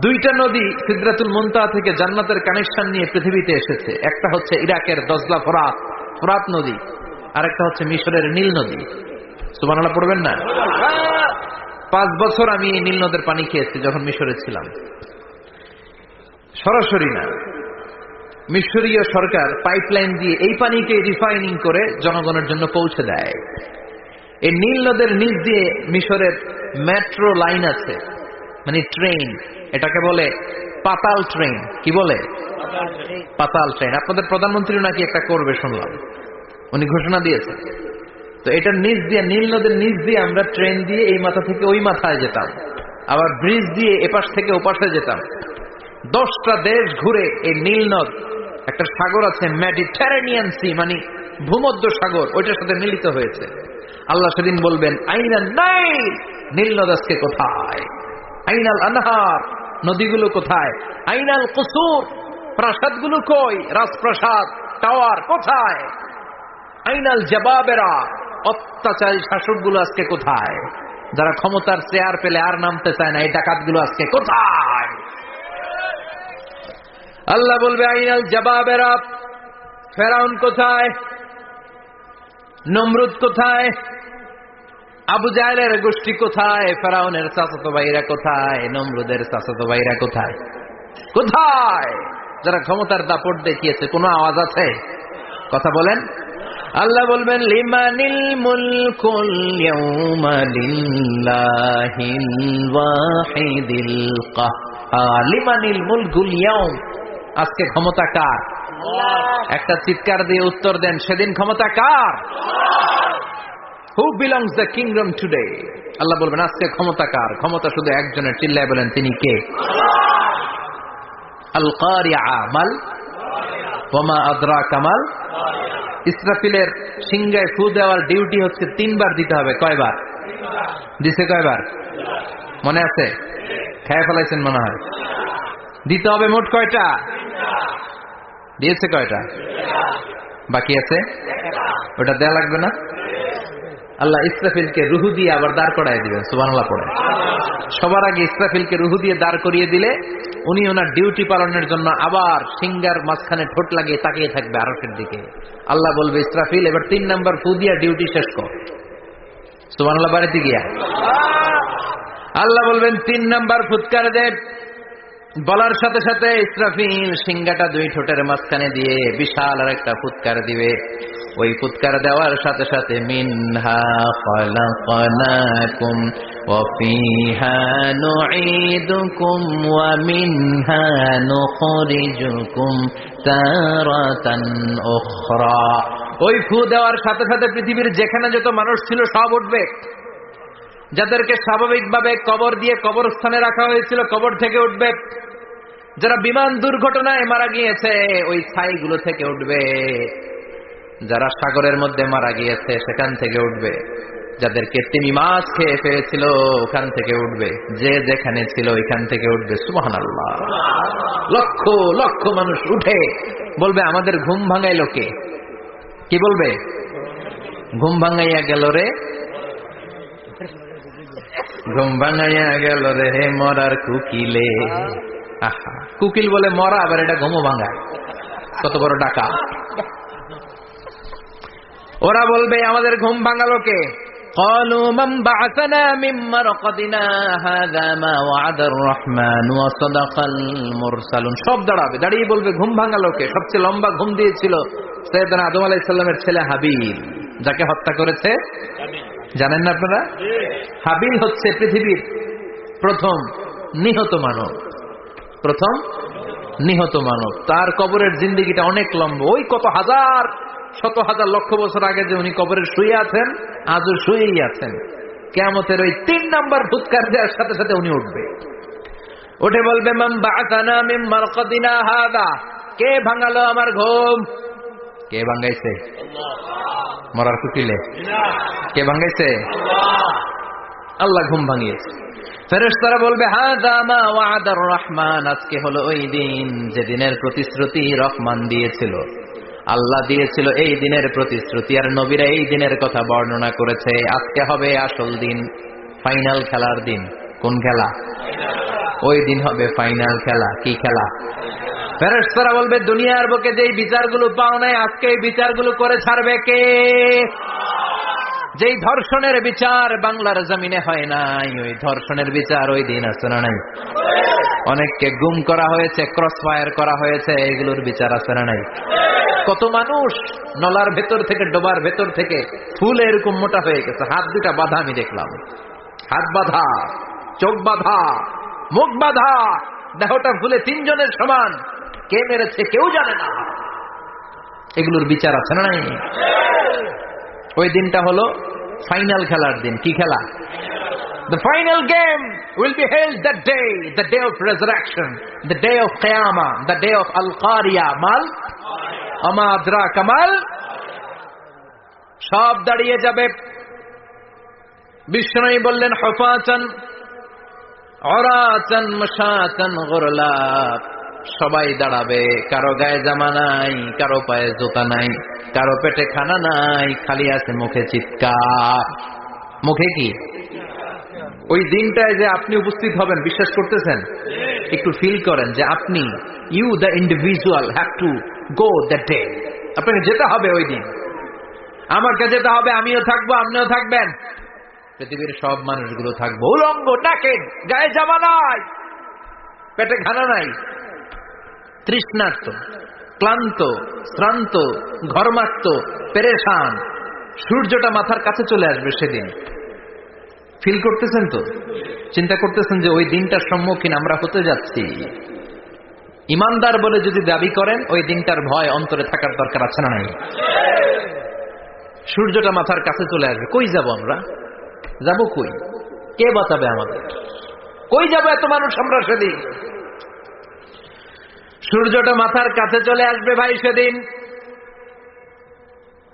2টা নদী সিদরাতুল মুনতাহা থেকে জান্নাতের কানেকশন নিয়ে পৃথিবীতে এসেছে। একটা হচ্ছে ইরাকের দজলা ফোরাত নদী, আর একটা হচ্ছে মিশরের নীল নদী। সুবহানাল্লাহ পড়বেন না? 5 বছর আমি এই নীল নদের পানি খেয়েছি যখন মিশরে ছিলাম। সরাসরি না, মিশরীয় সরকার পাইপলাইন দিয়ে এই পানিকে রিফাইনিং করে জনগণের জন্য পৌঁছে দেয়। এই নীল নদের নিচ দিয়ে মিশরের মেট্রো লাইন আছে, মানে ট্রেন। এটাকে বলে পাতাল ট্রেন। কি বলে? পাতাল ট্রেন। আপনাদের প্রধানমন্ত্রী নাকি একটা করবে শুনলাম, উনি ঘোষণা দিয়েছেন। তো এটার নিচ দিয়ে, নীল নদের নিচ দিয়ে আমরা ট্রেন দিয়ে এই মাথা থেকে ওই মাথায় যেতাম, আবার ব্রিজ দিয়ে এপাশ থেকে ওপাশে যেতাম। 10টা দেশ ঘুরে এই নীল নদ, একটা সাগর আছে মেডিটেরেনিয়ান সি, মানে ভূমধ্য সাগর, ওইটার সাথে মিলিত হয়েছে। আল্লাহ সেদিন বলবেন আইনাল নাইল, নীল নদ আজকে কোথায়? আইনাল আনহার, নদীগুলো কোথায়? আইনাল কুসুর, প্রাসাদগুলো কই? রাজপ্রাসাদ, টাওয়ার কোথায়? আইনাল জাবাবেরা, অত্যাচারী শাসকগুলো আজকে কোথায়? যারা ক্ষমতার চেয়ার পেলে আর নামতে চায় না, এই ডাকাতগুলো আজকে কোথায়? আল্লাহ বলবে আইনাল জাবাবেরা, ফেরাউন কোথায়? নমরুদ কোথায়? আবু জাহেলের গোষ্ঠী কোথায়, ফেরাউনের চাচাতো ভাইরা কোথায়, নমরুদের চাচাতো ভাইরা কোথায়? কোথায়? যারা ক্ষমতার দাপট দেখিয়েছে, কোনো আওয়াজ আছে? কথা বলেন। আল্লাহ বলবেন লিমানিল মুলকুল ইয়াউমা লিল্লাহিল ওয়াহিদিল কাহ্হার। লিমানিল মুলকুল ইয়াউম, আজকে ক্ষমতা কার? একটা চিৎকার দিয়ে উত্তর দেন, সেদিন ক্ষমতা কার? Who belongs the kingdom today? আল্লাহ বলবেন আজকে ক্ষমতা কার? ক্ষমতা শুধু একজনের, চিল্লায় বলেন তিনি কে? আল কারিআ মাল ওয়া আদরাকা মাল। ইসরাফিলের সিংহায় ফু দেওয়ার ডিউটি হচ্ছে 3 বার দিতে হবে। কয়বার দিছে? কয়বার মনে আছে? খেয়ে ফেলাইছেন মনে হয়। দিতে হবে মোট কয়টা? দিয়েছে কয়টা? বাকি আছে, ওটা দেয়া লাগবে না? আল্লাহ ইসরাফিলকে রুহু দিয়ে আবার দাঁড় করায় দিবেন। সুবহানাল্লাহ পড়ে। সবার আগে ইসরাফিলকে রুহু দিয়ে দাঁড় করিয়ে দিলে উনি ওনার ডিউটি পালনের জন্য আবার সিংহার মাঝখানে ঠোঁট লাগিয়ে তাকিয়ে থাকবে আরশের দিকে। আল্লাহ বলবে ইসরাফিল এবার 3 নাম্বার ফু দিয়া ডিউটি শেষ কর। সুবহানাল্লাহ বাড়িতে গিয়া আল্লাহ বলবেন 3 নাম্বার ফুৎকার দে। বলার সাথে সাথে ইসরাফিল সিংহাটা 2 ঠোঁটের মাঝখানে দিয়ে বিশাল আর একটা ফুৎকার দিবে। ওই ফুৎকার দেওয়ার সাথে সাথে মিনহা খালাকনাকুম ওয়া ফিহা নুঈদুকুম ওয়া মিনহা নুখরিজুকুম তারাতান উখরা। ওই ফু দেওয়ার সাথে সাথে পৃথিবীর যেখানে যত মানুষ ছিল সব উঠবে। যাদেরকে স্বাভাবিকভাবে কবর দিয়ে কবরস্থানে রাখা হয়েছিল কবর থেকে উঠবে। যারা বিমান দুর্ঘটনায় মারা গিয়েছে ওই ছাইগুলো থেকে উঠবে। যারা সাগরের মধ্যে মারা গিয়েছে সেখান থেকে উঠবে। যাদেরকে তিমি মাছ খেয়ে ফেলেছিল ওখান থেকে উঠবে। যে যেখানে ছিল ওইখান থেকে উঠবে। সুবহানাল্লাহ। লক্ষ লক্ষ মানুষ উঠে বলবে আমাদের ঘুম ভাঙাইলো কে? কি বলবে? ঘুম ভাঙাইয়া গেল রে, ঘুম ভাঙাইয়া গেল রে মরার কুকিলে। আহা, কুকিল বলে মরা, আবার এটা ঘুমো ভাঙায়। কত বড় ডাকা। ওরা বলবে আমাদের ঘুম ভাঙালো কে? قالوا من بعثنا من مرقدنا هذا ما وعد الرحمن وصدق المرسلون। সব দাঁড়াবে, দাঁড়িয়ে বলবে ঘুম ভাঙালো কে? সবচেয়ে লম্বা ঘুম দিয়েছিল সাইয়েদনা আদম আলাইহিস সালামের ছেলে হাবিল, যাকে হত্যা করেছে জানেন না আপনারা? হাবিল হচ্ছে পৃথিবীর প্রথম নিহত মানব। প্রথম নিহত মানব। তার কবরের জিন্দেগিটা অনেক লম্বা। ওই কত হাজার শত হাজার লক্ষ বছর আগে যে উনি কবরে শুয়ে আছেন, আজও শুয়েই আছেন। কিয়ামতের ওই 3 নাম্বার ফুৎকার দেওয়ার সাথে সাথে উনি উঠবে। উঠে বলবে মান বা'আসানা মিন মারকাদিনা হাদা। কে ভাঙালো আমার ঘুম? কে ভাঙাইছে? আল্লাহ। মরার কুকিলে কে ভাঙাইছে? আল্লাহ। আল্লাহ ঘুম ভাঙিয়েছে। ফেরেশতারা বলবে হাযা মা ওয়া'দার রহমান। আজকে হলো ওই দিন যে দিনের প্রতিশ্রুতি রহমান দিয়েছিল। আল্লাহ দিয়েছিল এই দিনের প্রতিশ্রুতি, আর নবীরা এই দিনের কথা বর্ণনা করেছে। আজকে হবে আসল দিন, ফাইনাল খেলার দিন। কোন খেলা? ওই দিন হবে ফাইনাল খেলা। কি খেলা? ফেরেশতারা বলবে দুনিয়ার বুকে যেই বিচারগুলো পাও নাই আজকে এই বিচারগুলো করে ছাড়বে কে? যেই ধর্ষণের বিচার বাংলার জমিনে হয় নাই, ওই ধর্ষণের বিচার ওই দিন আছে না নাই? অনেককে গুম করা হয়েছে, ক্রস ফায়ার করা হয়েছে, এগুলোর বিচার আছে না নাই? কত মানুষ নলার ভেতর থেকে, ডোবার ভেতর থেকে ফুল এরকম মোটা হয়ে গেছে। হাত দুটা বাঁধা, আমি দেখলাম। হাত বাঁধা, চোখ বাঁধা, মুখ বাঁধা, দেহটা ফুলে 3 জনের সমান। কে মেরেছে কেউ জানে না। এগুলোর বিচার আছে না নাই? ওই দিনটা হলো ফাইনাল খেলার দিন। কি খেলা? The final game will be held that day, the day of resurrection, the day of Qiyamah, the day of Al-Qariya. Mal Ama adraka mal। সব দাঁড়িয়ে যাবে। বিষ্ণু বললেন হুফাতান উরাতান মাশাতান গুরলা। সবাই দাঁড়াবে, কারো গায়ে জামা নাই, কারো পায়ে জুতা নাই, কারো পেটে খানা নাই, খালি আছে মুখে চিৎকার। মুখে কি? ওই দিনটায় যে আপনি উপস্থিত হবেন, বিশ্বাস করতেছেন? একটু ফিল করেন যে আপনি, you the individual have to go that day. আপনাকে যেতে হবে ওই দিন। আমাকে যেতে হবে, আমিও থাকবো, আপনিও থাকবেন। পৃথিবীর সব মানুষগুলো থাকবো উলঙ্গ, নাকেড, গায়ে জামা নাই, পেটে খানা নাই, তৃষ্ণার্ত, ক্লান্ত, শ্রান্ত, ঘর্মাক্ত, পেরেশান। সূর্যটা মাথার কাছে চলে আসবে সেদিন। ফিল করতেছেন তো? চিন্তা করতেছেন যে ওই দিনটার সম্মুখীন আমরা হতে যাচ্ছি। ইমানদার বলে যদি দাবি করেন, ওই দিনটার ভয় অন্তরে থাকার দরকার আছে না নাই? সূর্যটা মাথার কাছে চলে আসবে, কই যাব আমরা? যাব কই? কে বাঁচাবে আমাদের? কই যাবো এত মানুষ আমরা সেদিন? সূর্যটা মাথার কাছে চলে আসবে ভাই সেদিন।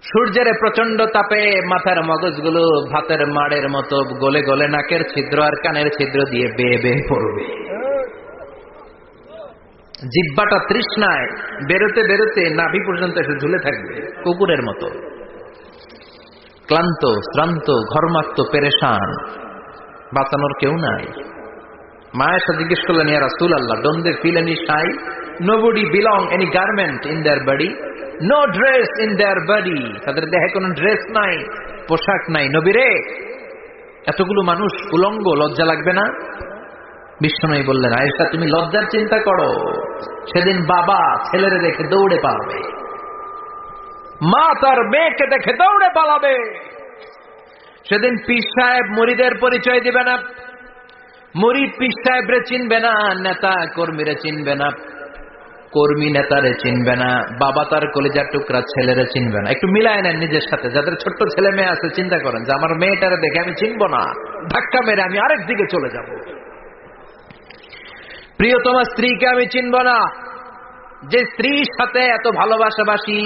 সূর্যের প্রচন্ড তাপে মাথার মগজগুলো ভাতের মাড়ের মতো গলে গলে নাকের ছিদ্র আর কানের ছিদ্র দিয়ে বেয়ে বেয়ে পড়বে। জিহ্বাটা তৃষ্ণায় বেরোতে বেরোতে নাভি পর্যন্ত এসে ঝুলে থাকবে কুকুরের মতো। ক্লান্ত, শ্রান্ত, ঘর্মাক্ত, পেরেশান, বাঁচানোর কেউ নাই। মায়ের সাথে জিজ্ঞেস করলেন, ইয়া রাসূলুল্লাহ, don't they feel any shy? Nobody belong any garment in their body, no dress in their body. তাদের দেহে কোনো ড্রেস নাই, পোশাক নাই। নবী রে, এতগুলো মানুষ উলঙ্গ, লজ্জা লাগবে না? বিশ্বনবী বললেন, আয়েশা তুমি লজ্জার চিন্তা করো, সেদিন বাবা ছেলেরে দেখে দৌড়ে পালাবে, মা তার মেয়েকে দেখে দৌড়ে পালাবে। সেদিন পীর সাহেব মুরিদের পরিচয় দিবে না, মুরিদ পীর সাহেবরে চিনবে না, নেতা কর্মীরে চিনবে না, কর্মী নেতারে চিনবে না, বাবা তার কলিজার টুকরা ছেলেরে চিনবে না। একটু মিলায় নেন নিজের সাথে। যাদের ছোট্ট ছেলে মেয়ে আছে, চিন্তা করেন যে আমার মেয়েটারে দেখে আমি চিনবো না, ধাক্কা মেরে আমি আরেক দিকে চলে যাব। প্রিয়তমা স্ত্রীকে আমি চিনব না, যে স্ত্রীর সাথে এত ভালোবাসাবাসি,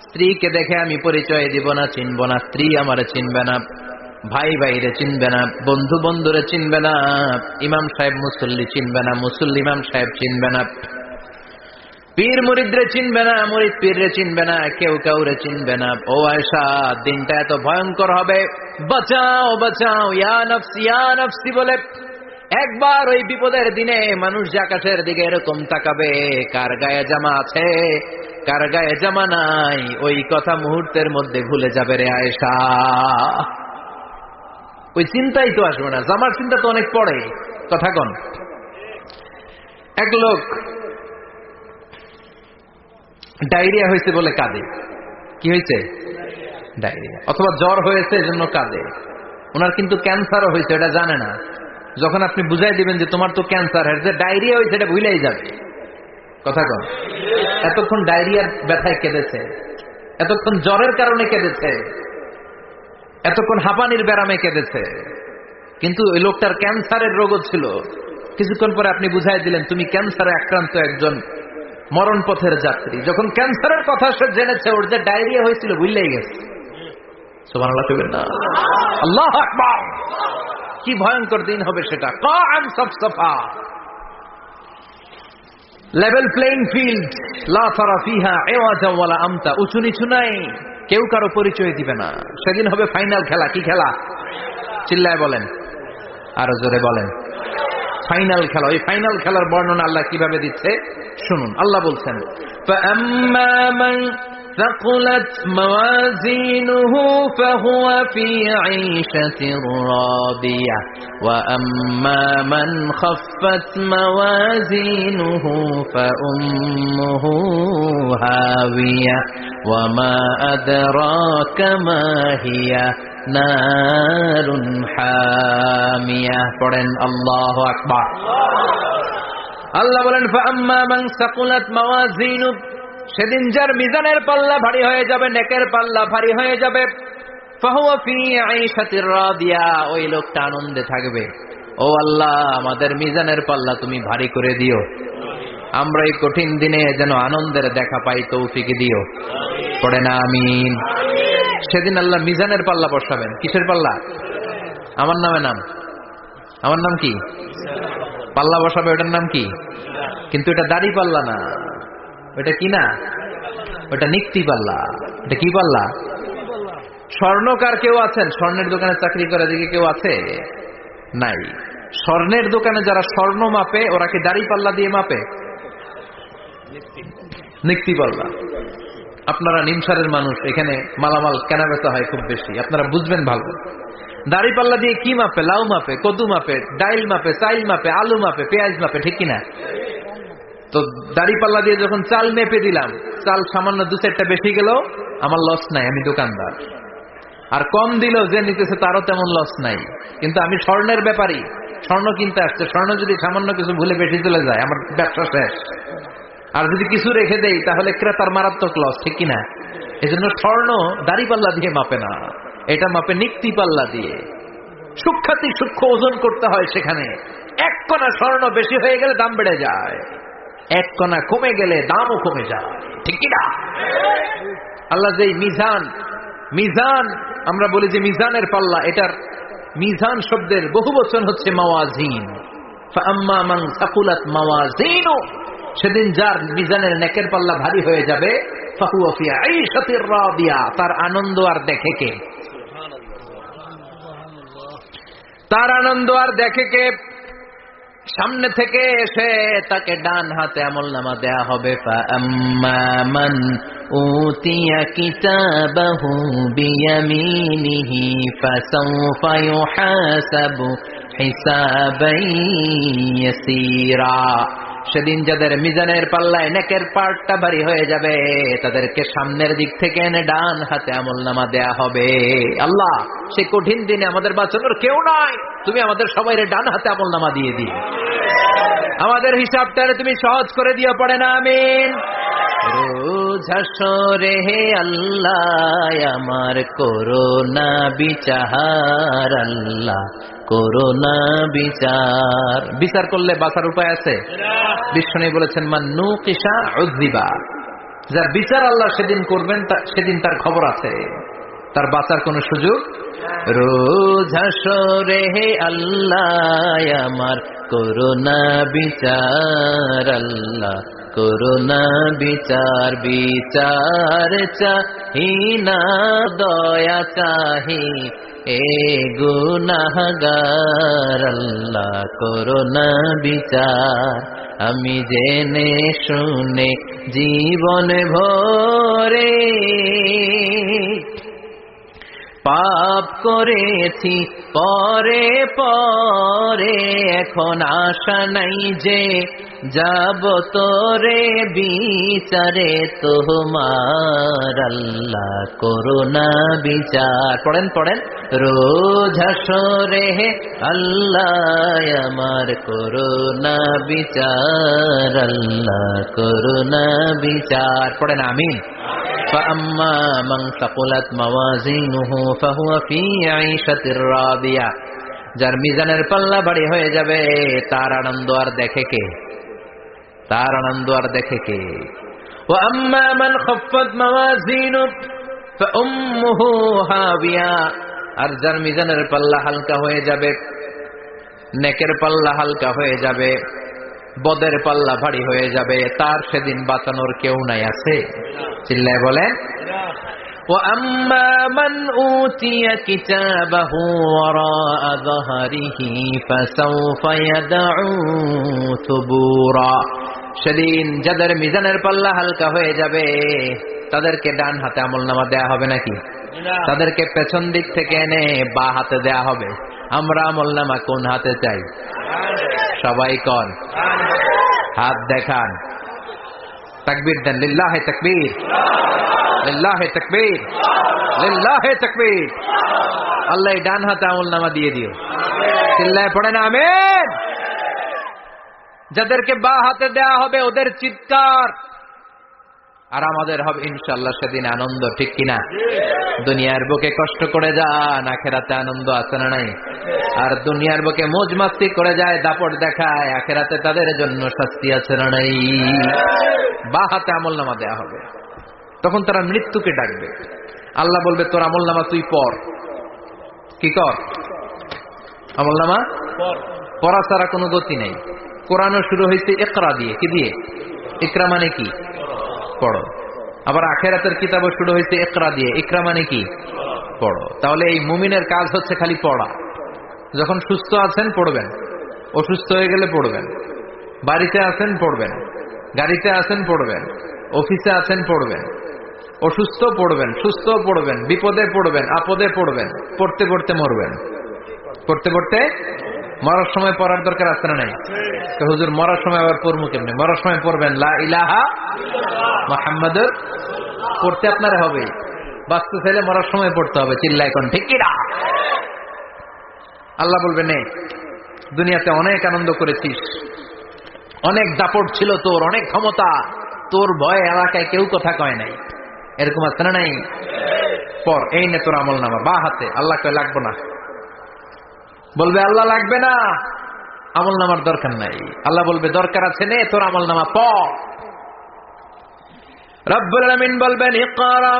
স্ত্রীকে দেখে আমি পরিচয় দিব না, চিনব না। স্ত্রী আমারে চিনবে না, ভাই ভাইরে চিনবে না, বন্ধু বন্ধুরে চিনবে না, ইমাম সাহেব মুসল্লি চিনবে না, মুসল্লি ইমাম সাহেব চিনবে না, পীর মুরিদরে চিনবে না, মুরিদ পীররে চিনবে না, কেউ কাউরে চিনবে না। ও আয়েশা, দিনটা এত ভয়ঙ্কর হবে, বাঁচাও বাঁচাও, ইয়া নফসি ইয়া নফসি বলে একবার ওই বিপদের দিনে মানুষ যে আকাশের দিকে এরকম তাকাবে, কার গায়ে জামা আছে কার গায়ে জামা নাই, ওই কথা মুহূর্তের মধ্যে ভুলে যাবে রে আয়েশা। ওই চিন্তাই তো আসবে না, জামার চিন্তা তো অনেক পরে। কথা কন। এক লোক ডায়রিয়া হয়েছে বলে কাঁদে। কি হয়েছে? ডায়রিয়া। অথবা জ্বর হয়েছে এজন্য কাঁদে। ওনার কিন্তু ক্যান্সারও হয়েছে, এটা জানে না। যখন আপনি বুঝাই দিবেন যে তোমার তো ক্যান্সার হয়েছে, ডায়রিয়া হয়েছে, এটা ভুলেই যাবে। কথা কন। এতক্ষণ ডায়রিয়ার ব্যথায় কেঁদেছে, এতক্ষণ জ্বরের কারণে কেঁদেছে, এতক্ষণ হাঁপানির ব্যারামে কেঁদেছে, কিন্তু ওই লোকটার ক্যান্সারের রোগও ছিল। কিছুক্ষণ পরে আপনি বুঝাই দিলেন তুমি ক্যান্সারে আক্রান্ত একজন মরণ পথের যাত্রী। যখন ক্যান্সারের কথা সে জেনেছে, ওর যে ডায়রিয়া হয়েছিল ভুলেই গেছে। সুবহানাল্লাহ কইবেন না? আল্লাহু আকবার। কি ভয়ঙ্কর দিন হবে সেটা। কাআন সাফসাফা, লেভেল প্লেইং ফিল্ড, লা তারা ফিহা ইওয়াজা ওয়ালা আমতা। উঁচু নিচু নাই, কেউ কারো পরিচয় দিবে না। সেদিন হবে ফাইনাল খেলা। কি খেলা? চিল্লায় বলেন, আরো জোরে বলেন। ফাইনাল খেলা। ওই ফাইনাল খেলার বর্ণনা আল্লাহ কিভাবে দিচ্ছে শুনুন। আল্লাহ বলছেন, فَأَمَّا مَنْ ثَقُلَتْ مَوَازِينُهُ فَهُوَ فِي عِيشَةٍ رَاضِيَةٍ وَأَمَّا مَنْ خَفَّتْ مَوَازِينُهُ فَأُمُّهُ هَاوِيَةٌ وَمَا أَدْرَاكَ مَا هِيَ নারুন হামিয়া। পড়েন আল্লাহু আকবার। আল্লাহ বলেন, ফাআম্মা মান সাকুলাত মাওয়াজিনু, সেদিন যার মিজানের পাল্লা ভারী হয়ে যাবে, নেকের পাল্লা ভারী হয়ে যাবে, ফাহুয়া ফি আইশাতির রাদিয়া, ওই লোকটা আনন্দে থাকবে। ও আল্লাহ, আমাদের মিজানের পাল্লা তুমি ভারী করে দিও, আমরা এই কঠিন দিনে যেন আনন্দের দেখা পাই, তৌফিক দিও। পড়েন আমিন। সেদিন আল্লাহ মিজানের পাল্লা বসাবেন। কিসের পাল্লা? আমার নামে নাম। আমার নাম কি? পাল্লা বসাবে, ওটার নাম কি? কিন্তু এটা দাড়ি পাল্লা না, ওটা কি না, ওটা নিক্তি পাল্লা। এটা কি পাল্লা? স্বর্ণকার কেউ আছেন? স্বর্ণের দোকানে চাকরি করে দিকে কেউ আছে? নাই। স্বর্ণের দোকানে যারা স্বর্ণ মাপে, ওরা কি দাড়ি পাল্লা দিয়ে মাপে? নিক্তি পাল্লা। আপনারা নিমসারের মানুষ, এখানে মালামাল কেনা বেচা হয় খুব বেশি, আপনারা বুঝবেন ভালো। দাড়ি পাল্লা দিয়ে কি মাপে? লাউ মাপে, কদু মাপে, ডাইল মাপে, চাইল মাপে, আলু মাপে, পেঁয়াজ মাপে, ঠিক কিনা? তো দাড়ি পাল্লা দিয়ে যখন চাল মেপে দিলাম, চাল সামান্য 2-4টা বেশি গেল, আমার লস নাই, আমি দোকানদার। আর কম দিল যে নিতেছে তারও তেমন লস নাই। কিন্তু আমি স্বর্ণের ব্যাপারী, স্বর্ণ কিনতে আসছে, স্বর্ণ যদি সামান্য কিছু ভুলে বেশি চলে যায়, আমার ব্যবসা শেষ। আর যদি কিছু রেখে দেই তাহলে ক্রেতার মারাত্মক লস, ঠিক কিনা? এই জন্য স্বর্ণ দাড়ি পাল্লা দিয়ে মাপে না, এটা মাপে নিক্তি পাল্লা দিয়ে। সূক্ষ্মাতি সূক্ষ্ম ওজন করতে হয় সেখানে। 1 কণা স্বর্ণ বেশি হয়ে গেলে দাম বেড়ে যায়, 1 কণা কমে গেলে দামও কমে যায়, ঠিক কিনা? আল্লাহ যে মিজান, মিজান আমরা বলি যে মিজানের পাল্লা, এটার মিজান শব্দের বহু বচন হচ্ছে মাওয়াজিন। ফাআম্মা মান সাকুলাত মাওয়াজিনু, সেদিন যার মিজানের নেকের পাল্লা ভারী হয়ে যাবে, ফাহুয়া ফি আইশাতির রাদিয়া, তার আনন্দ আর দেখে কে? তার আনন্দ আর দেখে কে? সামনে থেকে এসে তাকে ডান হাতে আমলনামা দেয়া হবে। ফাআম্মা মান উতিয়া কিতাবাহু বিয়ামিনিহি ফাসাউফা ইউহাসাবু হিসাবান ইয়াসীরা, সেদিন যাদের মিজানের পাল্লায় নেকের পার্টটা ভারী হয়ে যাবে, তাদেরকে সামনের দিক থেকে এনে ডান হাতে আমলনামা দেয়া হবে। আল্লাহ, সেই কঠিন দিনে আমাদের বাঁচানোর কেউ নাই, তুমি আমাদের সবাইরে ডান হাতে আমলনামা দিয়ে দিও, আমাদের হিসাবটারে তুমি সহজ করে দিও, পড়ে না আমিন। রোজ হাসরে হে আল্লাহ আমার করোনা বিচার, আল্লাহ করোনা বিচার। বিচার করলে বাঁচার উপায় আছে? বিশ্বনবী বলেছেন মান নুকিশা উযিবা, যার বিচার আল্লাহ সেদিন করবেন সেদিন তার খবর আছে, তার বাঁচার কোনো সুযোগ। রোজ হাসরে হে আল্লাহ আমার করোনা বিচার, আল্লাহ করোনা বিচার। বিচার চাহি না দয়া চাহি এ গুনাহগার, আল্লাহ করোনা বিচার। আমি জেনে শুনে জীবন ভরে পাপ করেছি পরে পরে, এখন আশা নাই যে যাব তোরে বিচারে তোমার, আল্লাহ করোনা বিচার। পড়েন পড়েন, রোজ হাসরে হে আল্লাহ আমার করোনা বিচার, আল্লাহ করোনা বিচার। পড়েন আমিন। فأما من ثقلت موازينه فهو في عيشة راضية, যার মিজানের পাল্লা ভারী হয়ে যাবে, তার আনন্দ আর দেখে কে? তার আনন্দ আর দেখে কে? وأما من خفت موازينه فأمه هاوية, আর যার মিজানের পাল্লা হালকা হয়ে যাবে, নেকের পাল্লা হালকা হয়ে যাবে, বদের পাল্লা ভারী হয়ে যাবে, তার সেদিন বাঁচানোর কেউ নাই। আছে? চিল্লায় বলেন। وَأَمَّا مَنْ أُوتِيَ كِتَابَهُ وَرَاءَ ظَهْرِهِ فَسَوْفَ يَدْعُو ثُبُورًا, সেদিন যাদের মিজানের পাল্লা হালকা হয়ে যাবে, তাদেরকে ডান হাতে আমলনামা দেয়া হবে নাকি? তাদেরকে পেছন দিক থেকে এনে বা হাতে দেয়া হবে। আমরা আমলনামা কোন হাতে চাই? সবাই কোন হাত দেখান, তাকবীর দেন, লিল্লাহে তাকবীর, লিল্লাহে তাকবীর, লিল্লাহে তাকবীর। আল্লাহ ডান হাতে আমলনামা দিয়ে দিও, চিল্লায় পড়েন আমিন। যাদেরকে বা হাতে দেয়া হবে ওদের চিৎকার, আর আমাদের হবে ইনশাআল্লাহ সেদিন আনন্দ, ঠিক কিনা? দুনিয়ার বুকে কষ্ট করে যান, আখেরাতে আনন্দ আছে না নাই? আর দুনিয়ার বুকে মौज মাস্তি করে যায়, দাপট দেখায়, আখেরাতে তাদের জন্য শাস্তি আছে না নাই? বা হাতে আমলনামা দেয়া হবে, তখন তারা মৃত্যুকে ডাকবে। আল্লাহ বলবে তোর আমলনামা তুই পড়। কি কর? আমলনামা পড়া ছাড়া কোনো গতি নেই। কোরআনও শুরু হয়েছে ইকরা দিয়ে। কি দিয়ে? ইকরা মানে কি? পড়ো। আবার আখেরাতের কিতাবও শুরু হয়েছে ইকরা দিয়ে। ইকরা মানে কি? পড়ো। তাহলে এই মুমিনের কাজ হচ্ছে খালি পড়া। যখন সুস্থ আছেন পড়বেন, অসুস্থ হয়ে গেলে পড়বেন, বাড়িতে আছেন পড়বেন, গাড়িতে আছেন পড়বেন, অফিসে আছেন পড়বেন, অসুস্থ পড়বেন, সুস্থ পড়বেন, বিপদে পড়বেন, আপদে পড়বেন, পড়তে পড়তে মরবেন। পড়তে পড়তে মরার সময় পড়ার দরকার আছে না নাই? তো হুজুর মরার সময় আবার পড়বো কেমনে? মরার সময় পড়বেন লা ইলাহা মুহাম্মাদুর, পড়তে আপনার হবে। বাঁচতে চাইলে মরার সময় পড়তে হবে। চিল্লা এখন ঠিক কি না? আল্লাহ বলবে নে, দুনিয়াতে অনেক আনন্দ করেছিস, অনেক দাপট ছিল তোর, অনেক ক্ষমতা, তোর ভয়ে এলাকায় কেউ কথা কয় নাই, এরকম আছে না নাই? পর এই নে তোর আমল নামা বা হাতে। আল্লাহ কয় লাগবো না। বলবে আল্লাহ লাগবে না, আমল নামার দরকার নাই। আল্লাহ বলবে দরকার আছে, নে তোর আমল নামা পড়। রব্বুল আলামিন বলবেন ইকরা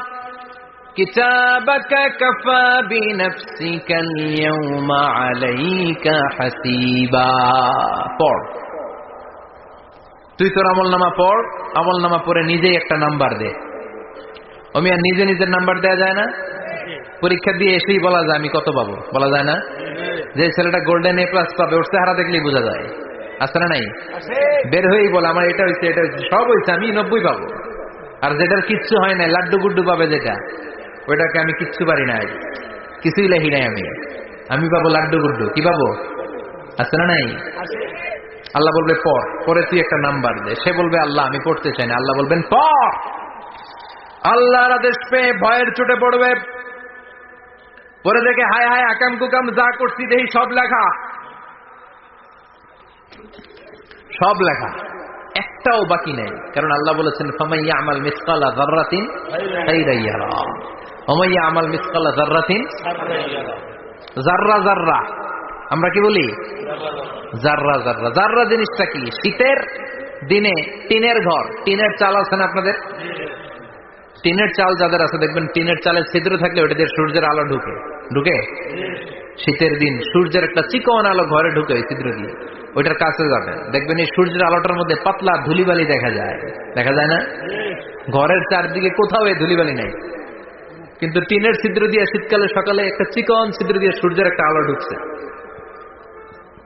কিতাবাকা কাফা বিনাফসিকাল ইয়াওমা আলাইকা হাসিবা। পড়, তুই তোর আমল নামা পড়। আমল নামা পড়ে নিজেই একটা নাম্বার দে। আমি আর নিজে নিজের নাম্বার দেয়া যায় না? পরীক্ষা দিয়ে এসেই বলা যায় আমি কত পাবো, বলা যায় না? যে ছেলেটা গোল্ডেন এ প্লাস পাবে ওর চেহারা দেখলেই বোঝা যায়, আছে না নাই? বের হয়েই বলে আমার এটা হয়েছে, এটা হয়েছে, সব হয়েছে, আমি 90 পাবো। আর যেটার কিচ্ছু হয় নাই, লাড্ডু গুড্ডু পাবে যেটা, ওইটাকে আমি কিচ্ছু পারি নাই, কিছুই লেখি নাই আমি পাবো লাড্ডু গুড্ডু। কি পাবো? আছে না নাই? আল্লাহ বলবে পড়, পরে তুই একটা নাম্বার দে। সে বলবে আল্লাহ আমি পড়তে চাই না। আল্লাহ বলবেন পড়। আল্লাহর আদেশ পেয়ে ভয়ের চোটে পড়বে, পরে দেখে হায় হায় আকাম কুকাম যা করছি দেখি সব লেখা, সব লেখা, একটাও বাকি নেই। কারণ আল্লাহ বলেছেন ফামাইয়া আমাল মিসকালা যাররাতিন খাইরান ইয়ারা ওয়া মাইয়া আমাল মিসকালা যাররাতিন যাররা যাররা। আমরা কি বলি? যাররা যাররা। যাররা জিনিসটা কি? শীতের দিনে টিনের ঘর, টিনের চাল আছে না আপনাদের? টিনের চাল যাদের আছে দেখবেন টিনের চালের ছিদ্র থাকলে ওটা দিয়ে সূর্যের আলো ঢুকে ঢুকে শীতের দিন সূর্যের একটা চিকন আলো ঘরে ঢুকে ওই ছিদ্র দিয়ে, ওইটার কাছে যাবেন দেখবেন এই সূর্যের আলোটার মধ্যে পাতলা ধুলিবালি দেখা যায়, দেখা যায় না? ঘরের চারদিকে কোথাও এই ধুলিবালি নেই, কিন্তু টিনের ছিদ্র দিয়ে শীতকালে সকালে একটা চিকন ছিদ্র দিয়ে সূর্যের একটা আলো ঢুকছে,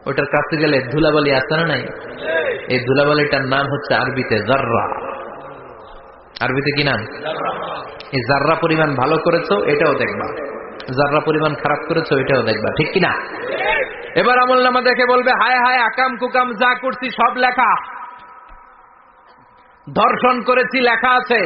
ওইটার কাছে গেলে ধুলাবালি আসে না নাই? এই ধুলাবালিটার নাম হচ্ছে আরবিতে জাররা। আরবিতে কি নাম? এই জাররা পরিমাণ ভালো করেছো এটাও দেখবা, জাররা পরিমাণ খারাপ করেছো এটাও দেখবা, ঠিক কিনা? এবার আমলনামা দেখে বলবে হায় হায় আকাম কুকাম যা করছি সব লেখা, ধর্ষণ করেছি লেখা আছে,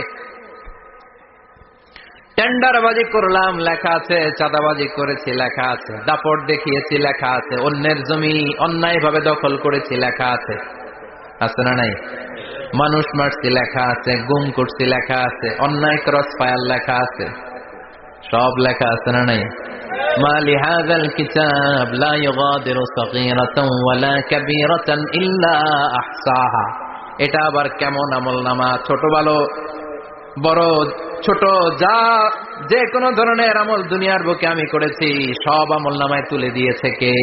টেন্ডারবাজি করলাম লেখা আছে, চাঁদাবাজি করেছি লেখা আছে, দাপট দেখিয়েছি লেখা আছে, অন্যের জমি অন্যায় ভাবে দখল করেছি লেখা আছে, আছে না নাই? মানুষ মারছি লেখা আছে, গুম করছি লেখা আছে, অন্যায় ক্রস ফায়ার লেখা আছে, সব লেখা আছে না নাই? মা লিহাযাল কিতাব লা ইউগাদিরু সাগীরাতান ওয়ালা কাবীরাতান ইল্লা আহসাহা। এটা আবার কেমন আমলনামা? ছোট ভালো বড় ছোট যা যে কোনো ধরনের আমল দুনিয়ার বুকে আমি করেছি সব আমলনামায় তুলে দিয়েছে কে?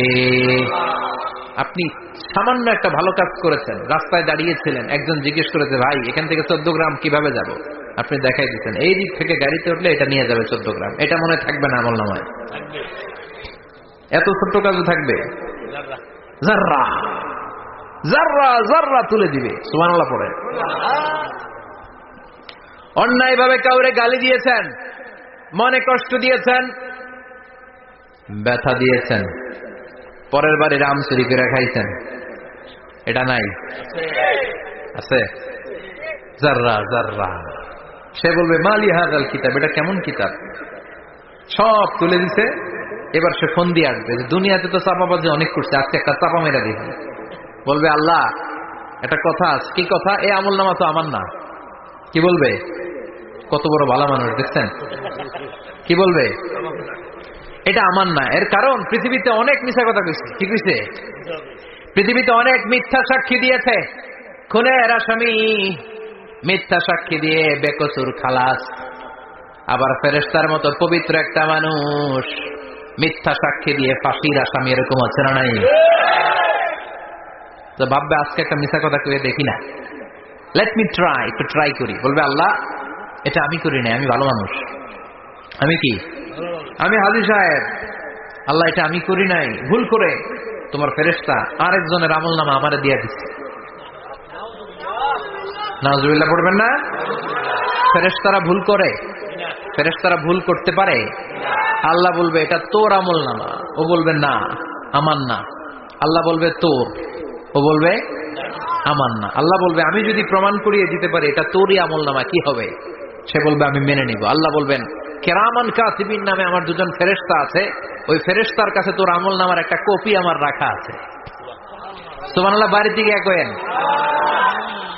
আপনি সামান্য একটা ভালো কাজ করেছেন, রাস্তায় দাঁড়িয়েছিলেন, একজন জিজ্ঞেস করেছে ভাই এখান থেকে 14 গ্রাম কিভাবে যাব, আপনি দেখাই দিচ্ছেন এই দিক থেকে গাড়িতে উঠলে এটা নিয়ে যাবে 14 গ্রাম, এটা মনে থাকবে না আমলনামায়? এত ছোট্ট কাজও থাকবে? জাররা জাররা জাররা তুলে দিবে। সুবহানাল্লাহ পড়ে। অন্যায় ভাবে কাউরে গালি দিয়েছেন, মনে কষ্ট দিয়েছেন, ব্যথা দিয়েছেন, পরের বাড়ি রাম চুরি করে খাইছেন, এটা নাই? আছে? জাররা জাররা। সে বলবে মালি হাযাল কিতাব, এটা কেমন কিতাব? সব তুলে দিছে। এবার সে ফোন দিয়ে আসবে যে দুনিয়াতে তো চাপাবাজি অনেক করছে, আজকে একটা চাপা মেরা দেখি। বলবে আল্লাহ একটা কথা আছে। কি কথা? এই আমলনামা তো আমার না। কি বলবে? কত বড় ভালো মানুষ দেখছেন? কি বলবে? এটা আমার না। এর কারণ পৃথিবীতে অনেক মিথ্যা কথা কইছে। কি কইছে? পৃথিবীতে অনেক মিথ্যা সাক্ষী দিয়েছে, খুনের আসামি মিথ্যা সাক্ষী দিয়ে বেকসুর খালাস। আবার ফেরেশতার মতো পবিত্র একটা মানুষ মিথ্যা সাক্ষী দিয়ে ফাঁসির আসামি, এরকম আছে না নাই? তো ভাববে আজকে একটা মিথ্যা কথা কয়ে দেখি না, লেট মি ট্রাই, একটু ট্রাই করি। বলবে আল্লাহ এটা আমি করি নাই, আমি ভালো মানুষ। আমি কি? আমি হাজী সাহেব। আল্লাহ এটা আমি করি নাই, ভুল করে তোমার ফেরেশতা আরেকজনের আমলনামা আমারে দিয়ে দিচ্ছে। নাউজুবিল্লাহ পড়বেন না? ফেরেশতারা ভুল করে, ফেরেশতারা ভুল করতে পারে? আল্লাহ বলবে এটা তোর আমলনামা, ও বলবে না আমার না। আল্লাহ বলবে তোর, ও বলবে আমার না। আল্লাহ বলবে আমি যদি প্রমাণ করিয়ে দিতে পারি এটা তোরই আমলনামা, কি হবে? সে বলবে আমি মেনে নিব। আল্লাহ বলবেন কেরামান কাতিবিন নামে আমার দুজন ফেরেশতা আছে, ওই ফেরেশতার কাছে তোর আমলনামার একটা কপি আমার রাখা আছে। সুবহানাল্লাহ, বাড়িতে গিয়ে কয়েন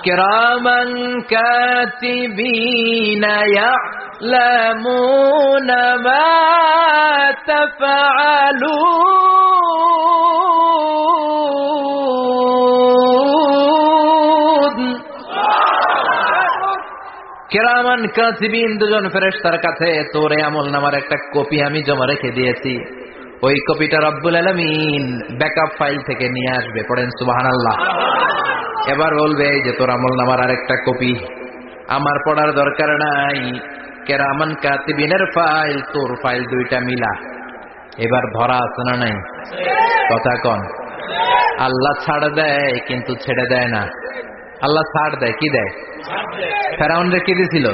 কেরামান কাতিবিনা ইয়ালামুনা মা তাফআলুন। কেরামান কাতিবিন দুজন ফেরেশতার কাছে তোর আমলনামার একটা কপি আমি জমা রেখে দিয়েছি। ওই কপিটা রব্বুল আলামিন ব্যাকআপ ফাইল থেকে নিয়ে আসবে। পড়েন সুবহানাল্লাহ। এবার বলবে এই যে তোর আমলনামার আরেকটা কপি, আমার পড়ার দরকার নাই, কেরামান কাতিবিনের ফাইল তোর ফাইল দুইটা মিলা। এবার ধরা আছে না নাই? কথা কন। আল্লাহ ছাড় দেয় কিন্তু ছেড়ে দেয় না। আল্লাহ ছাড় দেয়, কি দেয়? ফেরাউনরে কি দিছিল?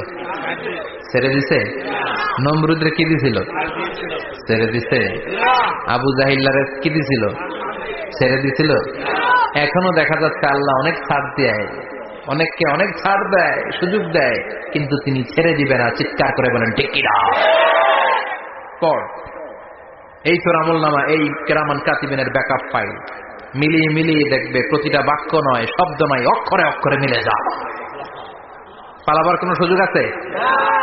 ছেড়ে দিছে। নমরুদরে কি দিছিল? ছেড়ে দিছে। আবু জাহিল্লারে কি দিছিল? ছেড়ে দিছিল। এখনো দেখা যাচ্ছে আল্লাহ অনেক ছাড় দেয়, অনেককে অনেক ছাড় দেয়, সুযোগ দেয়, কিন্তু তিনি ছেড়ে দিবে না। চিৎকার করে বলেন ঠিক কিনা? পড় এই তোর আমলনামা, এই কেরামান কাতিবিনের ব্যাকআপ ফাইল মিলিয়ে মিলিয়ে দেখবে প্রতিটা বাক্য নয়, শব্দ নয়, অক্ষরে অক্ষরে মিলে যা। পালাবার কোন সুযোগ আছে?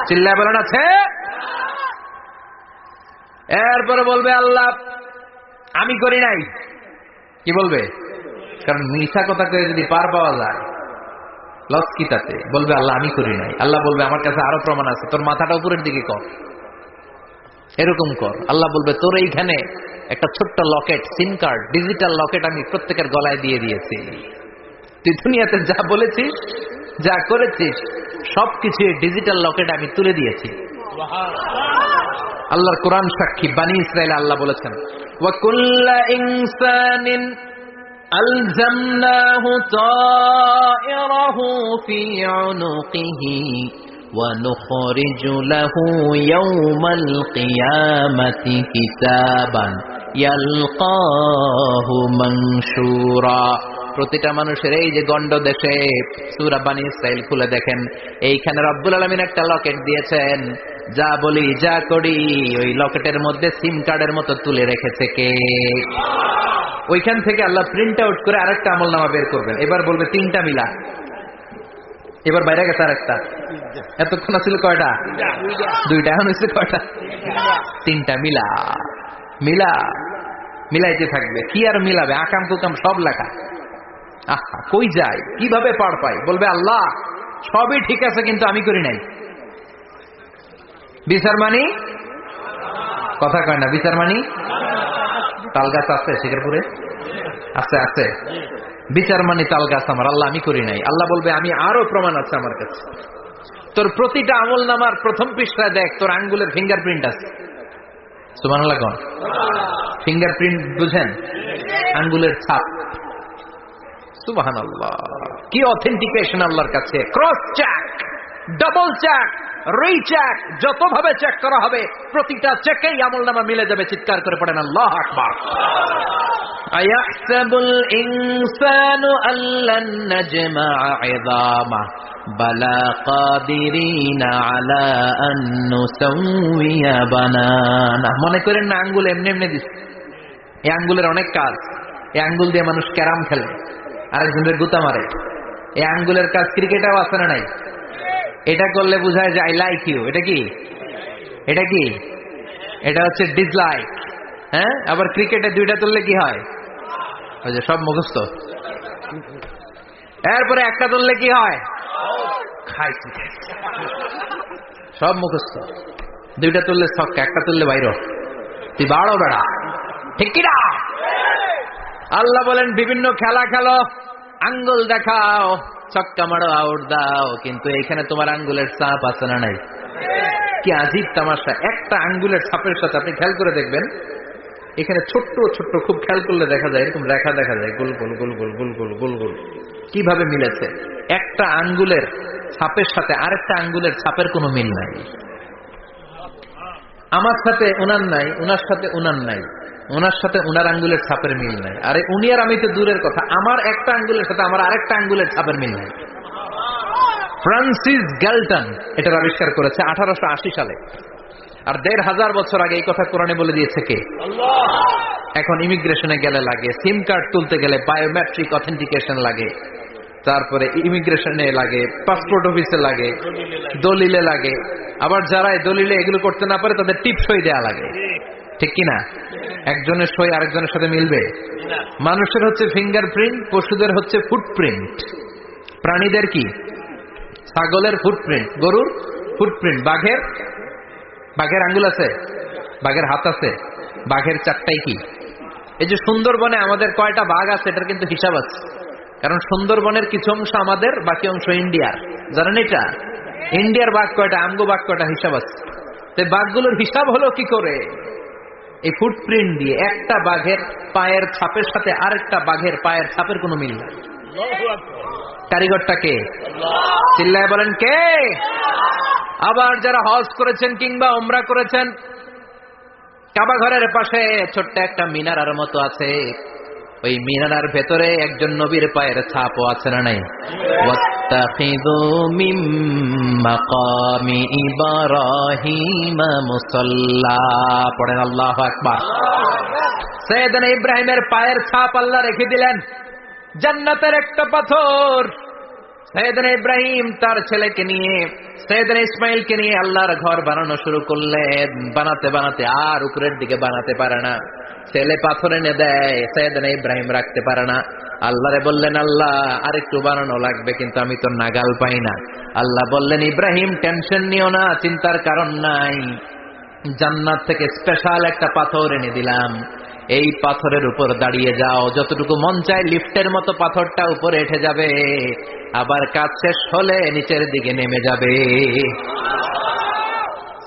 চিল্লায় বলেন আছে। এরপরে বলবে আল্লাহ আমি করি নাই। কি বলবে? কারণ মিথ্যা কথা কয়ে যদি পার পাওয়া যায় লস কি তাতে? বলবে আল্লাহ আমি করি নাই। আল্লাহ বলবে আমার কাছে আরো প্রমাণ আছে, তোর মাথাটা উপরের দিকে কর, এরকম কর। আল্লাহ বলবে তোর এইখানে একটা ছোট্ট লকেট, সিম কার্ড, ডিজিটাল লকেট আমি প্রত্যেকের গলায় দিয়ে দিয়েছি। তুই দুনিয়াতে যা বলেছিস, যা করেছিস, সবকিছু ডিজিটাল লকেট আমি তুলে দিয়েছি। আল্লাহর কোরআন সাক্ষী। বানি ইসরাইল আল্লাহ বলেছেন ওয়া কুল্লা ইনসানিন আলজামনাহু তায়রাহু ফি উনুকিহি ওয়া নুখরিজু লাহু ইয়াওমাল কিয়ামাতি কিতাবান ইয়ালকাহু মানশুরা। প্রতিটা মানুষের এই যে গন্ড দেশে সূরা বানি ইসরাইল খুলে দেখেন, এইখানে রব্বুল আলামিন একটা লকেট দিয়েছেন। যা বলি যা করি ওই লকেটের মধ্যে সিম কার্ডের মতো তুলে রেখেছে কে? ওইখান থেকে আল্লাহ প্রিন্ট আউট করে আরেকটা আমলনামা বের করবেন। এবার বলবে তিনটা মিলা। এবার বাইরে গেছে আরেকটা। এতক্ষণ ছিল কয়টা? দুইটা। এখন হচ্ছে কয়টা? তিনটা। মিলা মিলা মিলাইতে থাকবে। কি আর মিলাবে? আকাম কুকাম সব লেখা। আহা, কই যায়, কিভাবে পার পাই? বলবে আল্লাহ সবই ঠিক আছে কিন্তু আমি করি নাই। বিচার মানি? কথা কয় না। বিচার মানি? তাল গাছ আছে শিকারপুরে? আছে আছে। বিচার মানি তাল গাছ আমার। আল্লাহ আমি করি নাই। আল্লাহ বলবে আমি আরো প্রমাণ আছে আমার কাছে। তোর প্রতিটা আমলনামার প্রথম পৃষ্ঠায় দেখ তোর আঙ্গুলের ফিঙ্গারপ্রিন্ট আছে। সুবহানাল্লাহ কোন? ফিঙ্গারপ্রিন্ট বুঝেন? আঙ্গুলের ছাপ। সুবহানাল্লাহ, কি অথেন্টিকেশন আল্লাহর কাছে। Cross check, double check, recheck, যতভাবে চেক করা হবে প্রতিটা চেকেই আমলনামা মিলে যাবে। চিৎকার করে পড়েন আল্লাহু আকবার। আয়াহসাবুল ইনসানু আল্লান নাজমা'a 'ইযামা বালা কাদিরিনা আলা আন নুসাউইয়া বানানা। মনে করেন না আঙ্গুল এমনি এমনি দিচ্ছে। এই আঙ্গুলের অনেক কাজ। এই আঙ্গুল দিয়ে মানুষ ক্যারাম খেলে, আরেকজনের গুতা মারে। এই আঙ্গুলের কাজ ক্রিকেটাও আছে না নাই? এটা করলে বোঝায় যে আই লাইক ইউ। এটা কি? এটা কি? এটা হচ্ছে ডিসলাইক। হ্যাঁ, আবার ক্রিকেটে দুইটা তুললে কি হয়? ওই যে সব মুখস্থ। এরপরে একটা তুললে কি হয়? খাইছি। সব মুখস্থ। দুইটা তুললে ছক্কা, একটা তুললে বাইরে। তুই বাড়ো বেড়া, ঠিক কিনা? আল্লাহ বলেন বিভিন্ন খেলা খেলো, আঙ্গুল দেখাও, ছক্কা মারো, আউট দাও, কিন্তু এখানে তোমার আঙ্গুলের ছাপ আছে না নাই? কি আজীব তামাশা। একটা আঙ্গুলের ছাপের সাথে আপনি খেয়াল করে দেখবেন এখানে ছোট্ট ছোট্ট, খুব খেয়াল করলে দেখা যায় এরকম রেখা দেখা যায়, গোল গোল গোল গোল গোল গোল গোল গোল। কিভাবে মিলেছে? একটা আঙ্গুলের ছাপের সাথে আরেকটা আঙ্গুলের ছাপের কোনো মিল নাই। আমার সাথে উনার নাই, উনার সাথে উনার নাই, ওনার সাথে উনার আঙ্গুলের ছাপের মিল নাই। আরে উনি আর আমি তো দূরের কথা, আমার একটা আঙ্গুলের সাথে আমার আরেকটা আঙ্গুলের ছাপের মিল নাই। ফ্রান্সিস গ্যালটন এটার আবিষ্কার করেছে 1880 সালে। আর 1500 বছর আগে এই কথা কোরআনে বলে দিয়েছে কে? এখন ইমিগ্রেশনে গেলে লাগে, সিম কার্ড তুলতে গেলে বায়োমেট্রিক অথেন্টিকেশন লাগে, তারপরে ইমিগ্রেশনে লাগে, পাসপোর্ট অফিসে লাগে, দলিলে লাগে। আবার যারা দলিলে এগুলো করতে না পারে তাদের টিপ সই দেয়া লাগে, ঠিক কিনা? একজনের সই আরেকজনের সাথে মিলবে? মানুষের হচ্ছে ফিঙ্গারপ্রিন্ট, পশুদের হচ্ছে ফুটপ্রিন্ট। প্রাণীদের কি? ছাগলের ফুটপ্রিন্ট, গরুর ফুটপ্রিন্ট, বাঘের আঙ্গুল আছে, বাঘের হাত আছে, বাঘের চারটাই কি? এই যে সুন্দরবনে আমাদের কয়টা বাঘ আছে এটার কিন্তু হিসাব আছে, কারণ সুন্দরবনের কিছু অংশ আমাদের, বাকি অংশ ইন্ডিয়ার। জানেন এটা? ইন্ডিয়ার বাঘ কয়টা, আমগো বাঘ কয়টা, হিসাব আছে। তো বাঘগুলোর হিসাব হলো কি করে? এই ফুটপ্রিন্ট দিয়ে। একটা বাঘের পায়ের ছাপের সাথে আরেকটা বাঘের পায়ের ছাপের কোনো মিল নেই। কারিগরটা কে? চিল্লায় বলেন কে? আবার যারা হজ করেছেন কিংবা উমরা করেছেন, কাবা ঘরের পাশে ছোট্ট একটা মিনারার মতো আছে, ওই মিনারার ভেতরে একজন নবীর পায়ের ছাপও আছে না নাই? ওয়াত্তাখিযু মিন মাকামি ইব্রাহিম মুসাল্লা, পড়েন আল্লাহু আকবার। সাইয়েদনা ইব্রাহিমের পায়ের ছাপ আল্লাহ রেখে দিলেন জান্নাতের একটা পাথর। সাইয়েদনা ইব্রাহিম তার ছেলেকে নিয়ে, সাইয়েদনা ইসমাইলকে নিয়ে আল্লাহর ঘর বানানো শুরু করলেন। বানাতে বানাতে আর উপরের দিকে বানাতে পারে না, ছেলে পাথর এনে দেয়, সাইয়েদনা ইব্রাহিম রাখতে পারে না। আল্লাহরে বললেন, আল্লাহ আর একটু বানানো লাগবে, কিন্তু আমি তো নাগাল পাই না। আল্লাহ বললেন, ইব্রাহিম টেনশন নিও না, চিন্তার কারণ নাই, জান্নাত থেকে স্পেশাল একটা পাথর এনে দিলাম, এই পাথরের উপর দাঁড়িয়ে যাও, যতটুকু মন চায় লিফটের মতো পাথরটা উপরে উঠে যাবে, আবার কাজ শেষ হলে নিচের দিকে নেমে যাবে।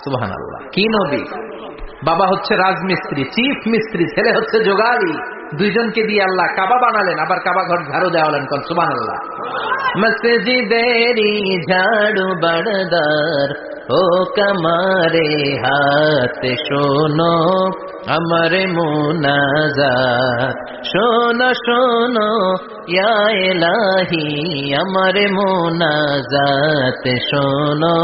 সুবহানাল্লাহ। কি নবী! বাবা হচ্ছে রাজমিস্ত্রি, চিফ মিস্ত্রি, ছেলে হচ্ছে যোগালী, দুইজনকে দিয়ে আল্লাহ কাবা বানালেন, আবার কাবা ঘর ঝাড়ু দেওয়ালেন। কোন সুবহানাল্লাহ। মসজিদেরি ঝাড়ু বড়দার ও কমারে হাত শোনো আমার মুনাজাত, শোনো শোনো ইয়া ইলাহি আমার মুনাজাত, শোনো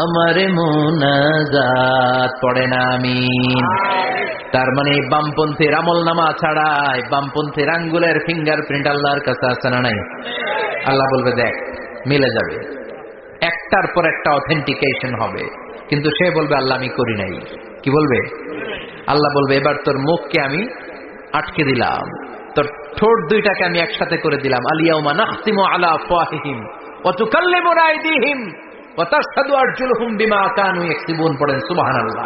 আমার মুনাজাত। পড়েন আমিন। তার মানে বামপন্থীর আমল নামা ছাড়াই বামপন্থীর আঙ্গুলের ফিঙ্গারপ্রিন্ট আল্লাহর কাছে আছে না নাই? আল্লাহ বলবে দেখ মিলে যাবে, একটার পর একটা অথেন্টিকেশন হবে, কিন্তু সে বলবে আল্লাহ আমি করি নাই। কি বলবে? আল্লাহ বলবে এবার তোর মুখকে আমি আটকে দিলাম, তোর ঠোঁট দুইটাকে আমি একসাথে করে দিলাম। আলিয়াউমা নাখতিমু আলা আফওয়াহিহিম ওয়া তুকাল্লিমুনা আইদিহিম ওয়া তাশহাদু আরজুলুহুম বিমা কানু ইয়াকসিবুন। পড়েন সুবহানাল্লাহ।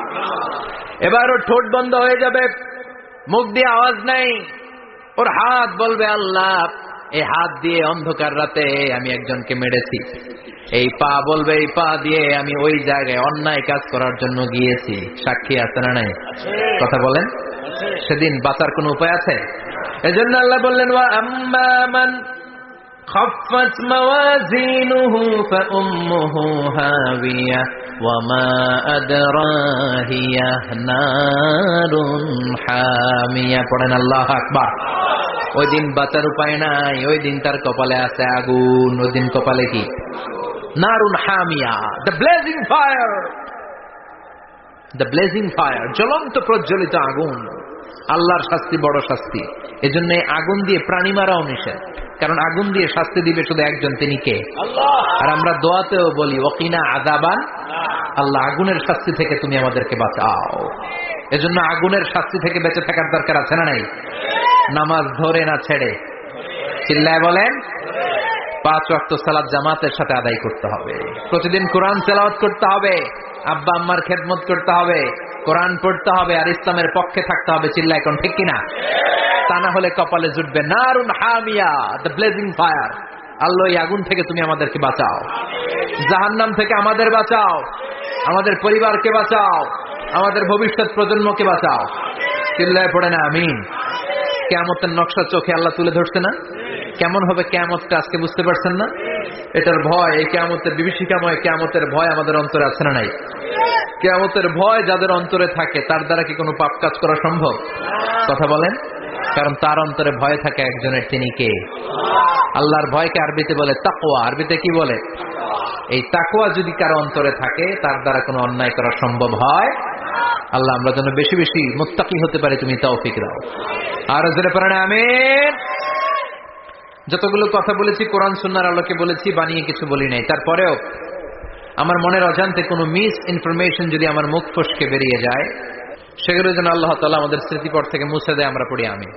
এবার ওর ঠোঁট বন্ধ হয়ে যাবে, মুখ দিয়ে আওয়াজ নাই, ওর হাত বলবে আল্লাহ এই হাত দিয়ে অন্ধকার রাতে আমি একজনকে মেরেছি, এই পা বলবে এই পা দিয়ে আমি ওই জায়গায় অন্যায় কাজ করার জন্য গিয়েছি। সাক্ষী আছে না নাই? কথা বলেন। সেদিন বাঁচার কোন উপায় আছে? এজন্য আল্লাহ বললেন ওয়া আম্মা মান খাফফাত মাওয়াজিনুহু ফাউম্মুহু হাবিয়া ওয়া মা আদরাহিয়া নারুন হামিয়া। পড়েন আল্লাহু আকবার। ওই দিন বাঁচার উপায় নাই, ওই দিন তার কপালে আছে আগুন। ওই দিন কপালে কি? নারুন হামিয়া, the blazing fire, the blazing fire, জ্বলন্ত প্রজ্বলিত আগুন। আল্লাহর শাস্তি বড় শাস্তি। এজন্য আগুন দিয়ে প্রাণী মারাও নিষেধ, কারণ আগুন দিয়ে শাস্তি দিবে শুধু একজন, তিনি কে? আল্লাহ। আর আমরা দোয়াতেও বলি ওয়াকিনা আযাবান, আল্লাহ আগুনের শাস্তি থেকে তুমি আমাদেরকে বাঁচাও। এজন্য আগুনের শাস্তি থেকে বেঁচে থাকার দরকার আছে না নাই? নামাজ ধরে না ছেড়ে, চিল্লায় বলেন। 5 ওয়াক্ত সালাত জামাতের সাথে আদায় করতে হবে, প্রতিদিন কোরআন তেলাওয়াত করতে হবে, আব্বা আম্মার খেদমত করতে হবে, কোরআন পড়তে হবে, আর ইসলামের পক্ষে থাকতে হবে। চিল্লায় কোন ঠিক কিনা? তা না হলে কপালে জুটবে নারুন হামিয়া, দ্য ব্লেজিং ফায়ার। আল্লাহ এই আগুন থেকে তুমি আমাদেরকে বাঁচাও, জাহান্নাম থেকে আমাদের বাঁচাও, আমাদের পরিবারকে বাঁচাও, আমাদের ভবিষ্যৎ প্রজন্মকে বাঁচাও। চিল্লায় পড়ে না আমিন। কিয়ামতের নকশা চোখে আল্লাহ তুলে ধরছে না? কেমন হবে কিয়ামতটা আজকে বুঝতে পারছেন না? এটার ভয়, এই কিয়ামতের বিভীষিকাময় কিয়ামতের ভয় আমাদের অন্তরে আছে না নাই? কিয়ামতের ভয় যাদের অন্তরে থাকে তার দ্বারা কি কোনো পাপ কাজ করা সম্ভব? কথা বলেন। কারণ তার অন্তরে ভয় থাকে একজনের, তিনি কে? আল্লাহর ভয়কে আরবিতে বলে তাকওয়া। আরবিতে কি বলে? এই তাকওয়া যদি কারো অন্তরে থাকে তার দ্বারা কোনো অন্যায় করা সম্ভব হয়। আল্লাহ আমরা যেন বেশি বেশি মুত্তাকি হতে পারি, তুমি তৌফিক দাও। আর জোরে পড়েন আমিন। যতগুলো কথা বলেছি কোরআন সুন্নাহর আলোকে বলেছি, বানিয়ে কিছু বলি নাই। তারপরেও আমার মনের অজান্তে কোনো মিস ইনফরমেশন যদি আমার মুখ ফসকে বেরিয়ে যায়, সেগুলো যেন আল্লাহ তাআলা আমাদের স্মৃতিপট থেকে মুছে দেয়। আমরা পড়ি আমিন।